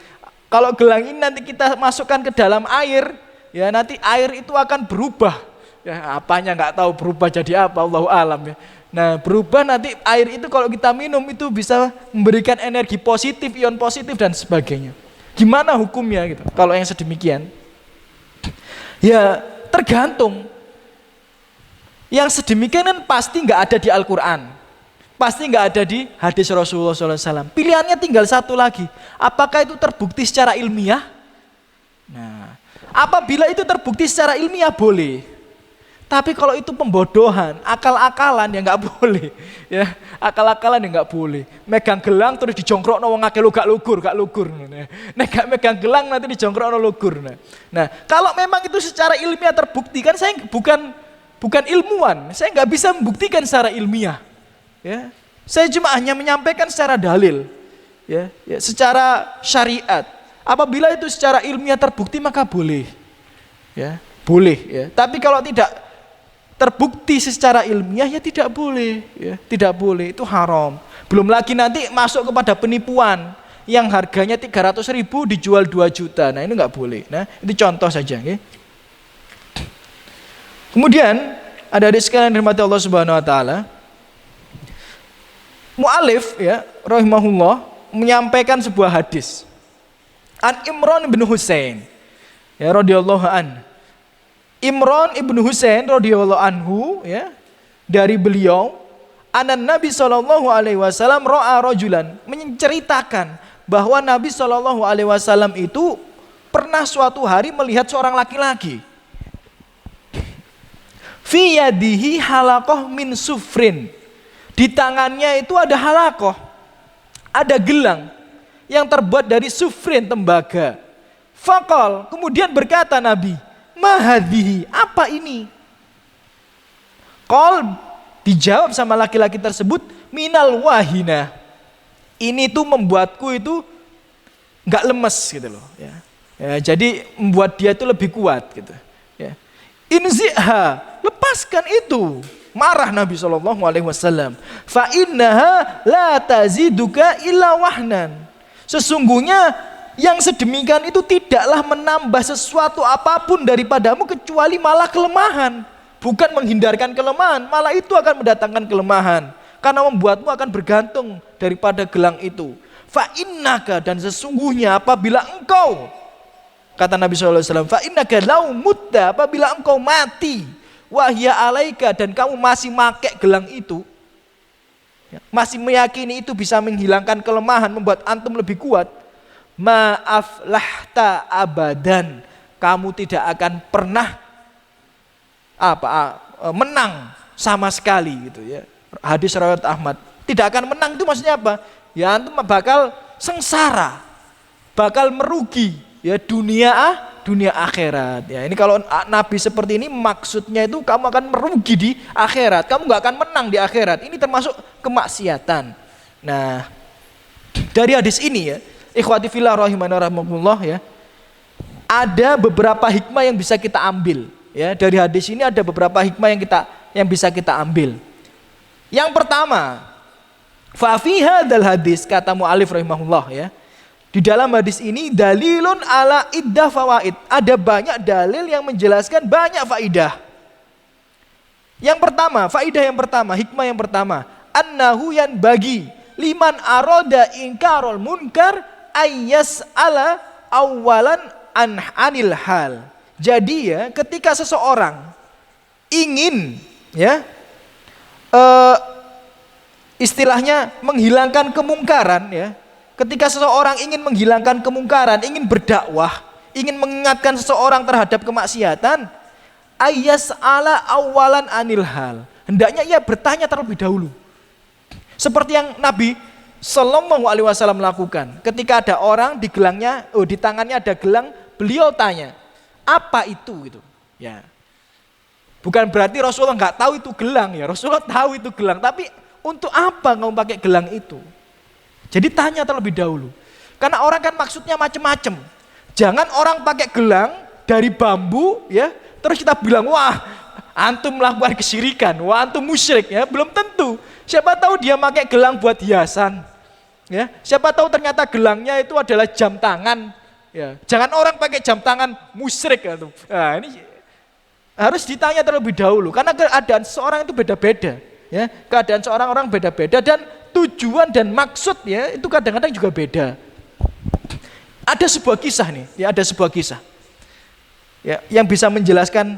Kalau gelang ini nanti kita masukkan ke dalam air, ya nanti air itu akan berubah. Ya, apanya nggak tahu berubah jadi apa, Allahu alam ya. Nah, berubah nanti air itu kalau kita minum itu bisa memberikan energi positif, ion positif dan sebagainya. Gimana hukumnya gitu? Kalau yang sedemikian, ya tergantung. Yang sedemikian kan pasti nggak ada di Al-Quran, pasti nggak ada di hadis Rasulullah SAW. Pilihannya tinggal satu lagi. Apakah itu terbukti secara ilmiah? Nah, apabila itu terbukti secara ilmiah boleh. Tapi kalau itu pembodohan, akal-akalan ya nggak boleh, ya akal-akalan ya nggak boleh. Megang gelang terus dijongkrok no wong akeh lu gak lugur. Nek gak megang gelang nanti dijongkrok no lugur. Nah, kalau memang itu secara ilmiah terbukti, kan saya bukan ilmuwan, saya nggak bisa membuktikan secara ilmiah. Ya, saya cuma hanya menyampaikan secara dalil, ya secara syariat. Apabila itu secara ilmiah terbukti maka boleh, ya boleh. Ya. Tapi kalau tidak terbukti secara ilmiah ya tidak boleh, ya tidak boleh, itu haram. Belum lagi nanti masuk kepada penipuan yang harganya 300.000 dijual 2 juta. Nah ini nggak boleh. Nah itu contoh saja. Ya. Kemudian ada hadis sekalian dirahmati Allah Subhanahu Wa Taala. Mu'alif ya rahimahullah menyampaikan sebuah hadis. An Imran bin Husain ya radhiyallahu an. Imran ibnu Husain radhiyallahu anhu ya dari beliau anan Nabi sallallahu alaihi wasallam ra'a rajulan, menceritakan bahwa Nabi sallallahu alaihi wasallam itu pernah suatu hari melihat seorang laki-laki. Fi yadihi halaqah min sufrin. Di tangannya itu ada halaqah, ada gelang yang terbuat dari sufrin, tembaga. Faqal, kemudian berkata Nabi, mahadhihi, apa ini? Qal, dijawab sama laki-laki tersebut, minal wahina. Ini tuh membuatku itu nggak lemes gitu loh. Ya, jadi membuat dia itu lebih kuat gitu. Ya. Inziha, lepaskan itu. Marah Nabi SAW. Fa innaha la taziduka illa wahnan. Sesungguhnya yang sedemikian itu tidaklah menambah sesuatu apapun daripadamu kecuali malah kelemahan. Bukan menghindarkan kelemahan, malah itu akan mendatangkan kelemahan. Karena membuatmu akan bergantung daripada gelang itu. Fa innaka, dan sesungguhnya apabila engkau, kata Nabi SAW, fa innaka lau mutta, apabila engkau mati, wahya alaika, dan kamu masih pakai gelang itu, masih meyakini itu bisa menghilangkan kelemahan, membuat antum lebih kuat, ma'aflahta abadan, kamu tidak akan pernah menang sama sekali gitu ya. Hadis riwayat Ahmad. Tidak akan menang itu maksudnya apa? Ya antum bakal sengsara, bakal merugi ya, dunia akhirat ya. Ini kalau Nabi seperti ini maksudnya itu kamu akan merugi di akhirat, kamu nggak akan menang di akhirat. Ini termasuk kemaksiatan. Nah, dari hadis ini ya, ikhwati fillah rahimani rahimakumullah ya, ada beberapa hikmah yang bisa kita ambil ya. Dari hadis ini ada beberapa hikmah yang bisa kita ambil. Yang pertama, Fa fi hadzal hadis, kata mu'alif rahimahullah ya. Di dalam hadis ini dalilun ala iddah fawaid. Ada banyak dalil yang menjelaskan banyak faidah. Yang pertama, faidah yang pertama, hikmah yang pertama, annahu yan bagi liman aroda ingkarul munkar ayyas ala awalan anil hal. Jadi ya, ketika seseorang ingin ya istilahnya menghilangkan kemungkaran ya. Ketika seseorang ingin menghilangkan kemungkaran, ingin berdakwah, ingin mengingatkan seseorang terhadap kemaksiatan, ayyas ala awalan anil hal. Hendaknya ia bertanya terlebih dahulu. Seperti yang Nabi Sallallahu Alaihi Wasallam lakukan. Ketika ada orang di gelangnya, di tangannya ada gelang, beliau tanya, apa itu gitu. Ya. Bukan berarti Rasulullah nggak tahu itu gelang ya. Rasulullah tahu itu gelang, tapi untuk apa kamu pakai gelang itu? Jadi tanya terlebih dahulu. Karena orang kan maksudnya macam-macam. Jangan orang pakai gelang dari bambu ya, terus kita bilang wah antum melakukan kesyirikan, wah antum musyrik ya, belum tentu. Siapa tahu dia pakai gelang buat hiasan. Ya, siapa tahu ternyata gelangnya itu adalah jam tangan. Ya, jangan orang pakai jam tangan musyrik ya. Nah, ini harus ditanya terlebih dahulu karena keadaan seorang itu beda-beda. Ya, keadaan seorang orang beda-beda dan tujuan dan maksud ya itu kadang-kadang juga beda. Ada sebuah kisah nih, ya ada sebuah kisah ya yang bisa menjelaskan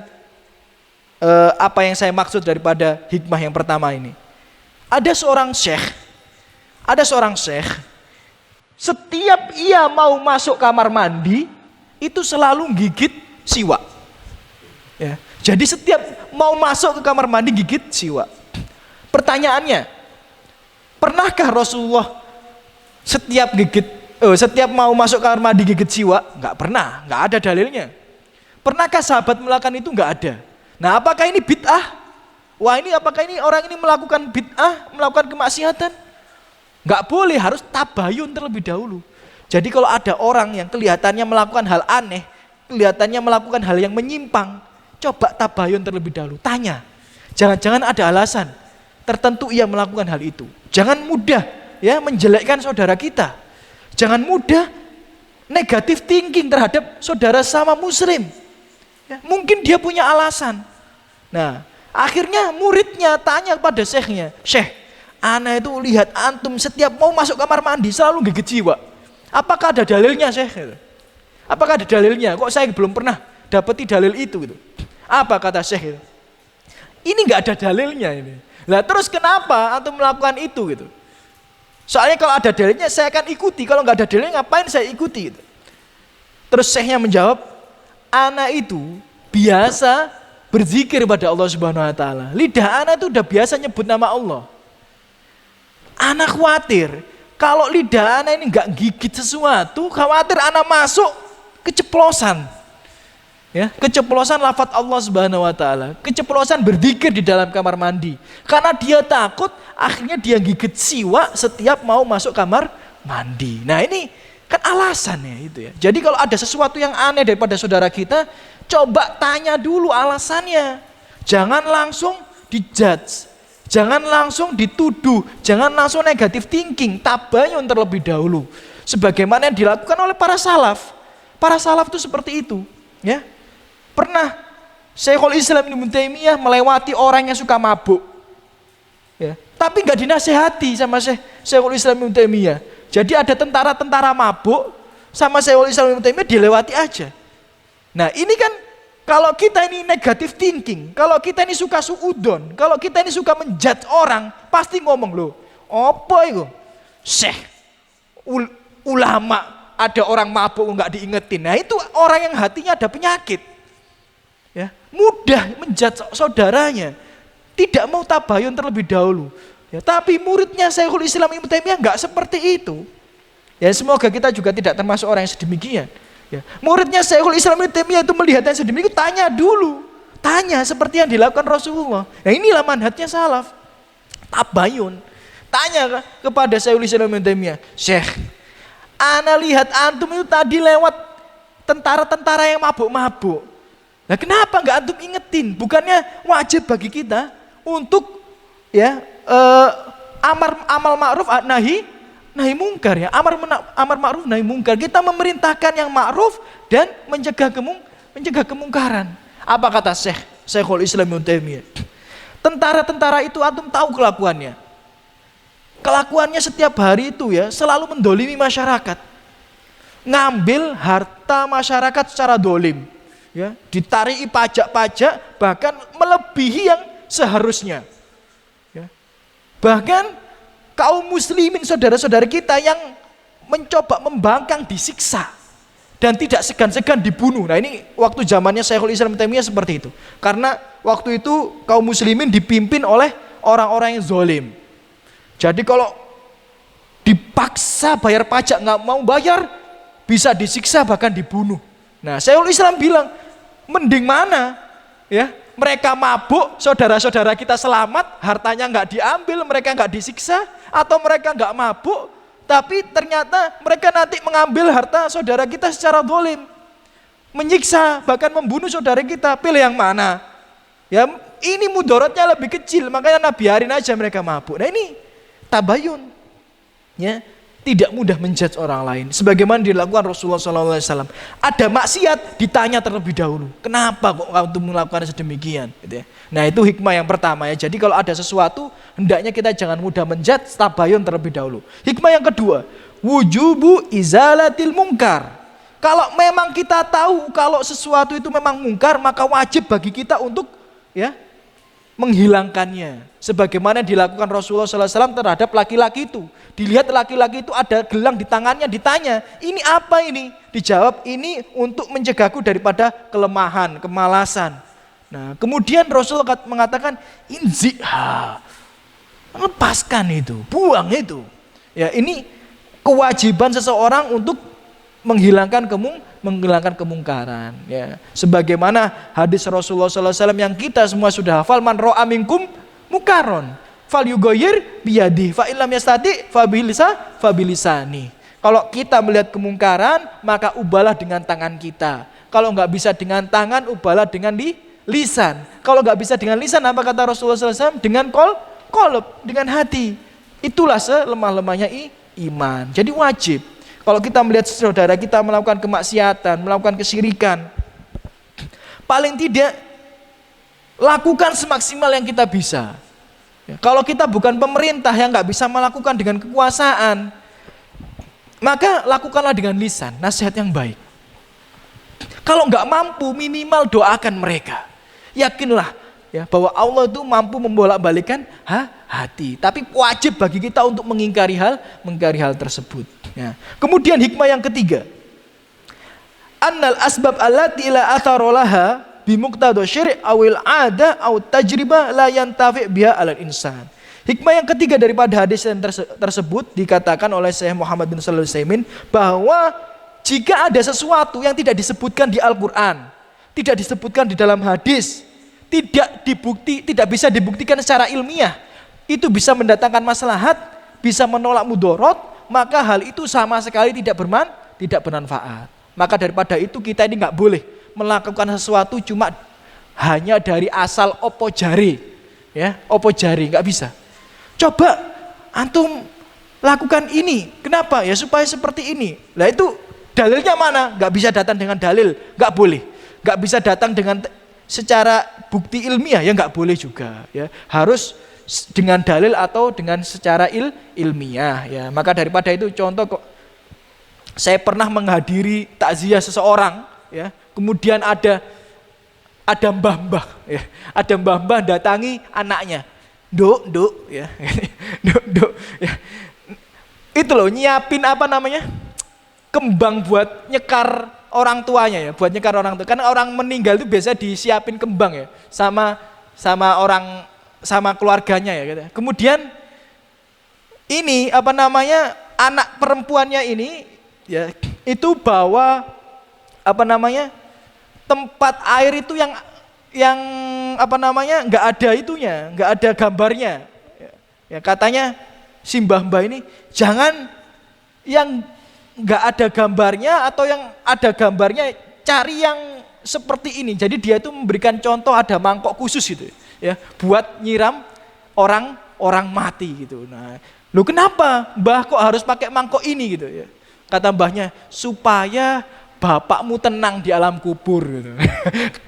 apa yang saya maksud daripada hikmah yang pertama ini. Ada seorang syekh, setiap ia mau masuk kamar mandi itu selalu gigit siwak. Ya, jadi setiap mau masuk ke kamar mandi gigit siwak. Pertanyaannya, pernahkah Rasulullah setiap mau masuk kamar mandi gigit siwak? Enggak pernah, enggak ada dalilnya. Pernahkah sahabat melakukan itu? Enggak ada. Nah, apakah ini bid'ah? Wah, apakah ini orang ini melakukan bid'ah, melakukan kemaksiatan? Enggak boleh, harus tabayun terlebih dahulu. Jadi kalau ada orang yang kelihatannya melakukan hal aneh, kelihatannya melakukan hal yang menyimpang, coba tabayun terlebih dahulu, tanya. Jangan-jangan ada alasan tertentu ia melakukan hal itu. Jangan mudah ya menjelekkan saudara kita. Jangan mudah negatif thinking terhadap saudara sama muslim. Ya, mungkin dia punya alasan. Nah, akhirnya muridnya tanya pada syekhnya, "Syekh, ana itu lihat antum setiap mau masuk kamar mandi selalu gigit jiwa. Apakah ada dalilnya, Syekh?" Apakah ada dalilnya? Kok saya belum pernah dapati dalil itu gitu. Apa kata Syekh itu? Ini enggak ada dalilnya ini. Lah terus kenapa antum melakukan itu gitu? Soalnya kalau ada dalilnya saya akan ikuti, kalau nggak ada dalilnya ngapain saya ikuti gitu. Terus Syekhnya menjawab, ana itu biasa berzikir pada Allah Subhanahu wa taala. Lidah ana itu udah biasa nyebut nama Allah. Ana khawatir kalau lidah ana ini nggak gigit sesuatu, khawatir ana masuk keceplosan. Ya, keceplosan lafaz Allah Subhanahu wa taala, keceplosan berzikir di dalam kamar mandi. Karena dia takut akhirnya dia gigit siwak setiap mau masuk kamar mandi. Nah, ini kan alasannya itu ya. Jadi kalau ada sesuatu yang aneh daripada saudara kita, coba tanya dulu alasannya. Jangan langsung dijudge. Jangan langsung dituduh, jangan langsung negatif thinking, tabayun terlebih dahulu. Sebagaimana yang dilakukan oleh para salaf. Para salaf itu seperti itu, ya. Pernah Syekhul Islam Ibnu Taimiyah melewati orang yang suka mabuk. Ya, tapi enggak dinasehati sama Syekhul Islam Ibnu Taimiyah. Jadi ada tentara-tentara mabuk sama Syekhul Islam Ibnu Taimiyah dilewati aja. Nah, ini kan kalau kita ini negatif thinking, kalau kita ini suka suudon, kalau kita ini suka menjudge orang, pasti ngomong loh, apa itu? Syekh, ulama, ada orang mabuk enggak diingetin. Nah, itu orang yang hatinya ada penyakit. Ya, mudah menjudge saudaranya, tidak mau tabayun terlebih dahulu. Ya, tapi muridnya Syekhul Islam Ibnu Taimiyah enggak seperti itu. Ya, semoga kita juga tidak termasuk orang yang sedemikian. Ya, muridnya Syekhul Islam Ibnu Taimiyah itu melihat yang sedemikian, itu tanya dulu, tanya seperti yang dilakukan Rasulullah. Nah, inilah manhajnya salaf, tabayun. Tanya kepada Syekhul Islam Ibnu Taimiyah, Syekh, ana lihat antum itu tadi lewat tentara-tentara yang mabuk-mabuk. Nah, kenapa nggak antum ingetin? Bukannya wajib bagi kita untuk ya amal ma'ruf nahi mungkar ya. Amar ma'ruf nahi mungkar. Kita memerintahkan yang ma'ruf dan mencegah kemungkaran. Apa kata Syekhul Islam Ibnu Taimiyah? Tentara-tentara itu antum tahu kelakuannya. Kelakuannya setiap hari itu ya selalu mendolimi masyarakat. Ngambil harta masyarakat secara dolim. Ya, ditarik pajak-pajak bahkan melebihi yang seharusnya. Ya. Bahkan kaum muslimin saudara-saudara kita yang mencoba membangkang disiksa dan tidak segan-segan dibunuh. Nah ini waktu zamannya Syekhul Islam Taimiyah seperti itu. Karena waktu itu kaum muslimin dipimpin oleh orang-orang yang zalim. Jadi kalau dipaksa bayar pajak nggak mau bayar, bisa disiksa bahkan dibunuh. Nah Syekhul Islam bilang, mending mana ya? Mereka mabuk, saudara-saudara kita selamat, hartanya nggak diambil, mereka nggak disiksa, atau mereka nggak mabuk, tapi ternyata mereka nanti mengambil harta saudara kita secara zalim, menyiksa, bahkan membunuh saudara kita. Pilih yang mana? Ya, ini mudaratnya lebih kecil, makanya biarin aja mereka mabuk. Nah ini tabayun, ya. Tidak mudah menjudge orang lain. Sebagaimana dilakukan Rasulullah SAW. Ada maksiat, ditanya terlebih dahulu. Kenapa kok kamu melakukan sedemikian? Gitu ya. Nah itu hikmah yang pertama ya. Jadi kalau ada sesuatu, hendaknya kita jangan mudah menjudge, tabayun terlebih dahulu. Hikmah yang kedua, wujubu izalatil mungkar. Kalau memang kita tahu kalau sesuatu itu memang mungkar, maka wajib bagi kita untuk ya menghilangkannya. Sebagaimana dilakukan Rasulullah SAW terhadap laki-laki itu. Dilihat laki-laki itu ada gelang di tangannya, ditanya, ini apa ini? Dijawab, ini untuk mencegahku daripada kelemahan, kemalasan. Nah, kemudian Rasulullah mengatakan, inziha, lepaskan itu, buang itu. Ya, ini kewajiban seseorang untuk menghilangkan kemungkaran. Ya, sebagaimana hadis Rasulullah SAW yang kita semua sudah hafal, man ro'a minkum mukaron fal yugoyir biyadi fa illam yastati fabilisani. Kalau kita melihat kemungkaran, maka ubahlah dengan tangan kita. Kalau nggak bisa dengan tangan, ubahlah dengan lisan. Kalau nggak bisa dengan lisan, apa kata Rasulullah SAW? Dengan kolb, dengan hati. Itulah selemah-lemahnya iman. Jadi wajib. Kalau kita melihat saudara kita melakukan kemaksiatan, melakukan kesyirikan, paling tidak lakukan semaksimal yang kita bisa. Kalau kita bukan pemerintah yang nggak bisa melakukan dengan kekuasaan, maka lakukanlah dengan lisan, nasihat yang baik. Kalau nggak mampu, minimal doakan mereka. Yakinlah ya bahwa Allah itu mampu membolak-balikan hati. Tapi wajib bagi kita untuk mengingkari hal tersebut. Ya. Kemudian hikmah yang ketiga, annal asbab allati la atharolaha bimuqtada syri' awil ada aw tajribah la yantafi' biha alal insan. Hikmah yang ketiga daripada hadis yang tersebut dikatakan oleh Syekh Muhammad bin Shalih Al-Utsaimin bahwa jika ada sesuatu yang tidak disebutkan di Al-Qur'an, tidak disebutkan di dalam hadis, tidak bisa dibuktikan secara ilmiah, itu bisa mendatangkan maslahat, bisa menolak mudarat, maka hal itu sama sekali tidak bermanfaat. Maka daripada itu kita ini nggak boleh melakukan sesuatu cuma hanya dari asal opo jari, ya opo jari, nggak bisa. Coba antum lakukan ini, kenapa? Ya supaya seperti ini. Lah itu dalilnya mana? Nggak bisa datang dengan dalil, nggak boleh. Nggak bisa datang dengan secara bukti ilmiah, ya nggak boleh juga. Ya harus dengan dalil atau dengan secara ilmiah. Ya maka daripada itu contoh kok. Saya pernah menghadiri takziah seseorang, ya. Kemudian ada mbah-mbah, ya. Ada mbah-mbah datangi anaknya. Duk, ya. Duk, ya. Itu loh nyiapin apa namanya? Kembang buat nyekar orang tuanya ya, buat nyekar orang tua. Karena orang meninggal itu biasa disiapin kembang ya, sama keluarganya ya gitu. Kemudian ini apa namanya? Anak perempuannya ini ya itu bawa apa namanya tempat air itu yang apa namanya nggak ada itunya, nggak ada gambarnya ya katanya si mbah-mbah ini jangan yang nggak ada gambarnya atau yang ada gambarnya, cari yang seperti ini. Jadi dia itu memberikan contoh ada mangkok khusus itu ya buat nyiram orang orang mati gitu. Nah, lu kenapa mbah kok harus pakai mangkok ini gitu ya? Kata mbahnya, supaya bapakmu tenang di alam kubur gitu.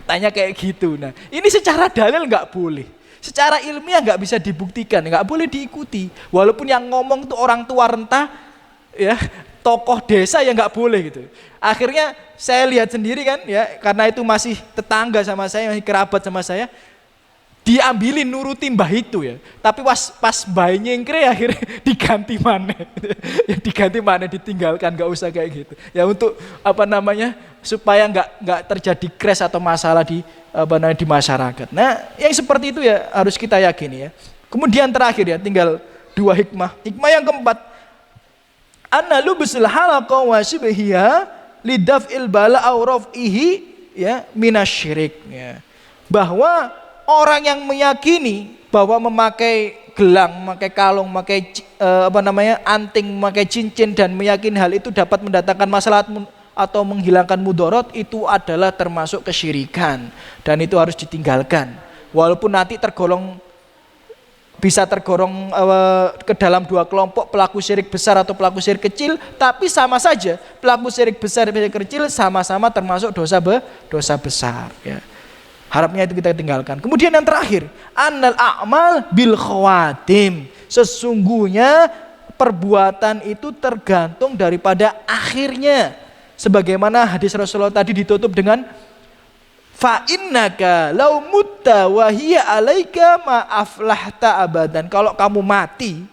Tanya kayak gitu. Nah, ini secara dalil nggak boleh. Secara ilmiah nggak bisa dibuktikan, nggak boleh diikuti. Walaupun yang ngomong tuh orang tua renta, ya tokoh desa ya nggak boleh gitu. Akhirnya saya lihat sendiri kan, ya karena itu masih tetangga sama saya, masih kerabat sama saya, diambilin nuruti mbah itu ya. Tapi pas mbah nyengkre akhirnya diganti mana, ya diganti mana, ditinggalkan, nggak usah kayak gitu. Ya untuk supaya nggak terjadi crash atau masalah di di masyarakat. Nah, yang seperti itu ya harus kita yakini ya. Kemudian terakhir ya, tinggal 2 hikmah. Hikmah yang keempat, anna lubsul halaqa wa shibhiha lidaf'il bala aw raf'ihi ya minasyirik ya. Bahwa orang yang meyakini bahwa memakai gelang, memakai kalung, memakai anting, memakai cincin dan meyakini hal itu dapat mendatangkan masalah atau menghilangkan mudarat, itu adalah termasuk kesyirikan dan itu harus ditinggalkan. Walaupun nanti bisa tergolong ke dalam 2 kelompok, pelaku syirik besar atau pelaku syirik kecil, tapi sama saja pelaku syirik besar dan syirik kecil sama-sama termasuk dosa besar ya. Harapnya itu kita tinggalkan. Kemudian yang terakhir, annal a'mal bil khawatim. Sesungguhnya perbuatan itu tergantung daripada akhirnya. Sebagaimana hadis Rasulullah tadi ditutup dengan fa innaka law mutta wa hiya alaika ma aflahta abadan. Kalau kamu mati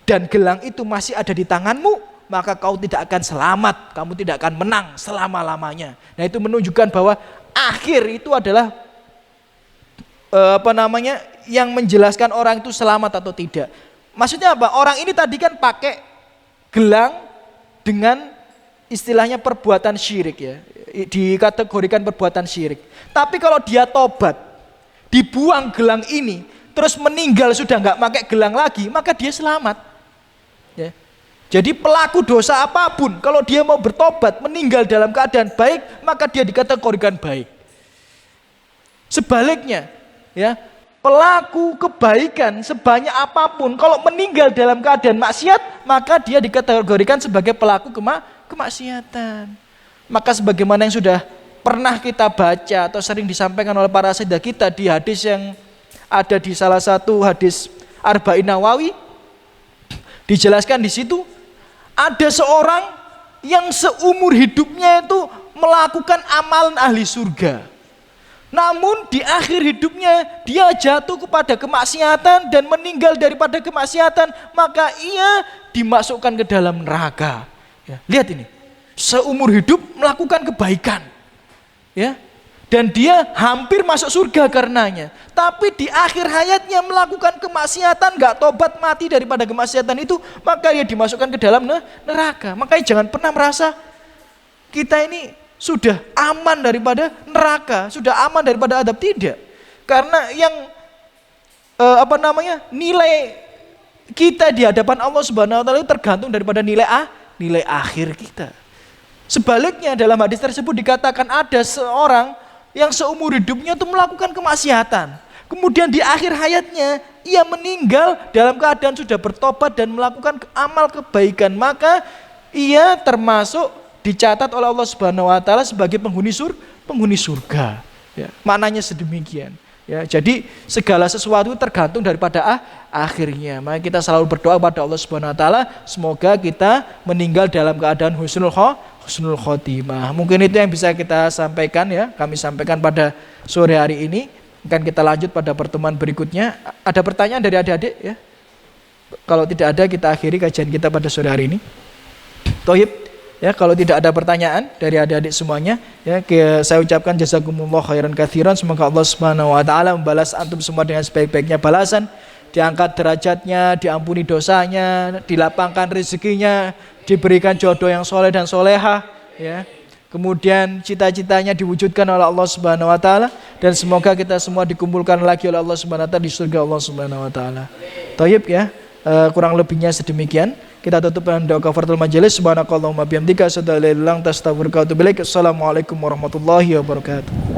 dan gelang itu masih ada di tanganmu, maka kau tidak akan selamat, kamu tidak akan menang selama-lamanya. Nah, itu menunjukkan bahwa akhir itu adalah yang menjelaskan orang itu selamat atau tidak. Maksudnya apa? Orang ini tadi kan pakai gelang dengan istilahnya perbuatan syirik ya, dikategorikan perbuatan syirik. Tapi kalau dia tobat, dibuang gelang ini, terus meninggal sudah nggak pakai gelang lagi, maka dia selamat. Ya. Jadi pelaku dosa apapun, kalau dia mau bertobat, meninggal dalam keadaan baik, maka dia dikategorikan baik. Sebaliknya, ya pelaku kebaikan sebanyak apapun, kalau meninggal dalam keadaan maksiat, maka dia dikategorikan sebagai pelaku kemaksiatan. Maka sebagaimana yang sudah pernah kita baca atau sering disampaikan oleh para sayyidah kita di hadis yang ada di salah satu hadis Arba'in Nawawi, dijelaskan di situ ada seorang yang seumur hidupnya itu melakukan amalan ahli surga. Namun di akhir hidupnya dia jatuh kepada kemaksiatan dan meninggal daripada kemaksiatan, maka ia dimasukkan ke dalam neraka. Ya, lihat ini, seumur hidup melakukan kebaikan, ya, dan dia hampir masuk surga karenanya. Tapi di akhir hayatnya melakukan kemaksiatan, nggak tobat, mati daripada kemaksiatan itu, maka ia dimasukkan ke dalam neraka. Makanya jangan pernah merasa kita ini sudah aman daripada neraka, sudah aman daripada adab, tidak. Karena yang nilai kita di hadapan Allah Subhanahu wa taala itu tergantung daripada nilai akhir kita. Sebaliknya dalam hadis tersebut dikatakan ada seorang yang seumur hidupnya itu melakukan kemaksiatan. Kemudian di akhir hayatnya ia meninggal dalam keadaan sudah bertobat dan melakukan amal kebaikan, maka ia termasuk dicatat oleh Allah Subhanahu wa taala sebagai penghuni surga. Ya, maknanya sedemikian. Ya, jadi segala sesuatu tergantung daripada akhirnya. Maka kita selalu berdoa pada Allah Subhanahu wa taala semoga kita meninggal dalam keadaan husnul khotimah. Mungkin itu yang bisa kita sampaikan ya. Kami sampaikan pada sore hari ini. Akan kita lanjut pada pertemuan berikutnya. Ada pertanyaan dari adik-adik ya? Kalau tidak ada, kita akhiri kajian kita pada sore hari ini. Thayyib. Ya, kalau tidak ada pertanyaan dari adik-adik semuanya, ya saya ucapkan jazakumullah khairan katsiran. Semoga Allah Subhanahu wa taala membalas antum semua dengan sebaik-baiknya balasan, diangkat derajatnya, diampuni dosanya, dilapangkan rezekinya, diberikan jodoh yang soleh dan solehah, ya. Kemudian cita-citanya diwujudkan oleh Allah Subhanahu wa taala, dan semoga kita semua dikumpulkan lagi oleh Allah Subhanahu wa taala di surga Allah Subhanahu wa taala. Thayyib ya. Kurang lebihnya sedemikian. Kita tutup dengan doa kafaratul majelis. Subhanakallahumma bihamdika asyhadu an la ilaha illa anta astaghfiruka wa atubu ilaik. Assalamualaikum warahmatullahi wabarakatuh.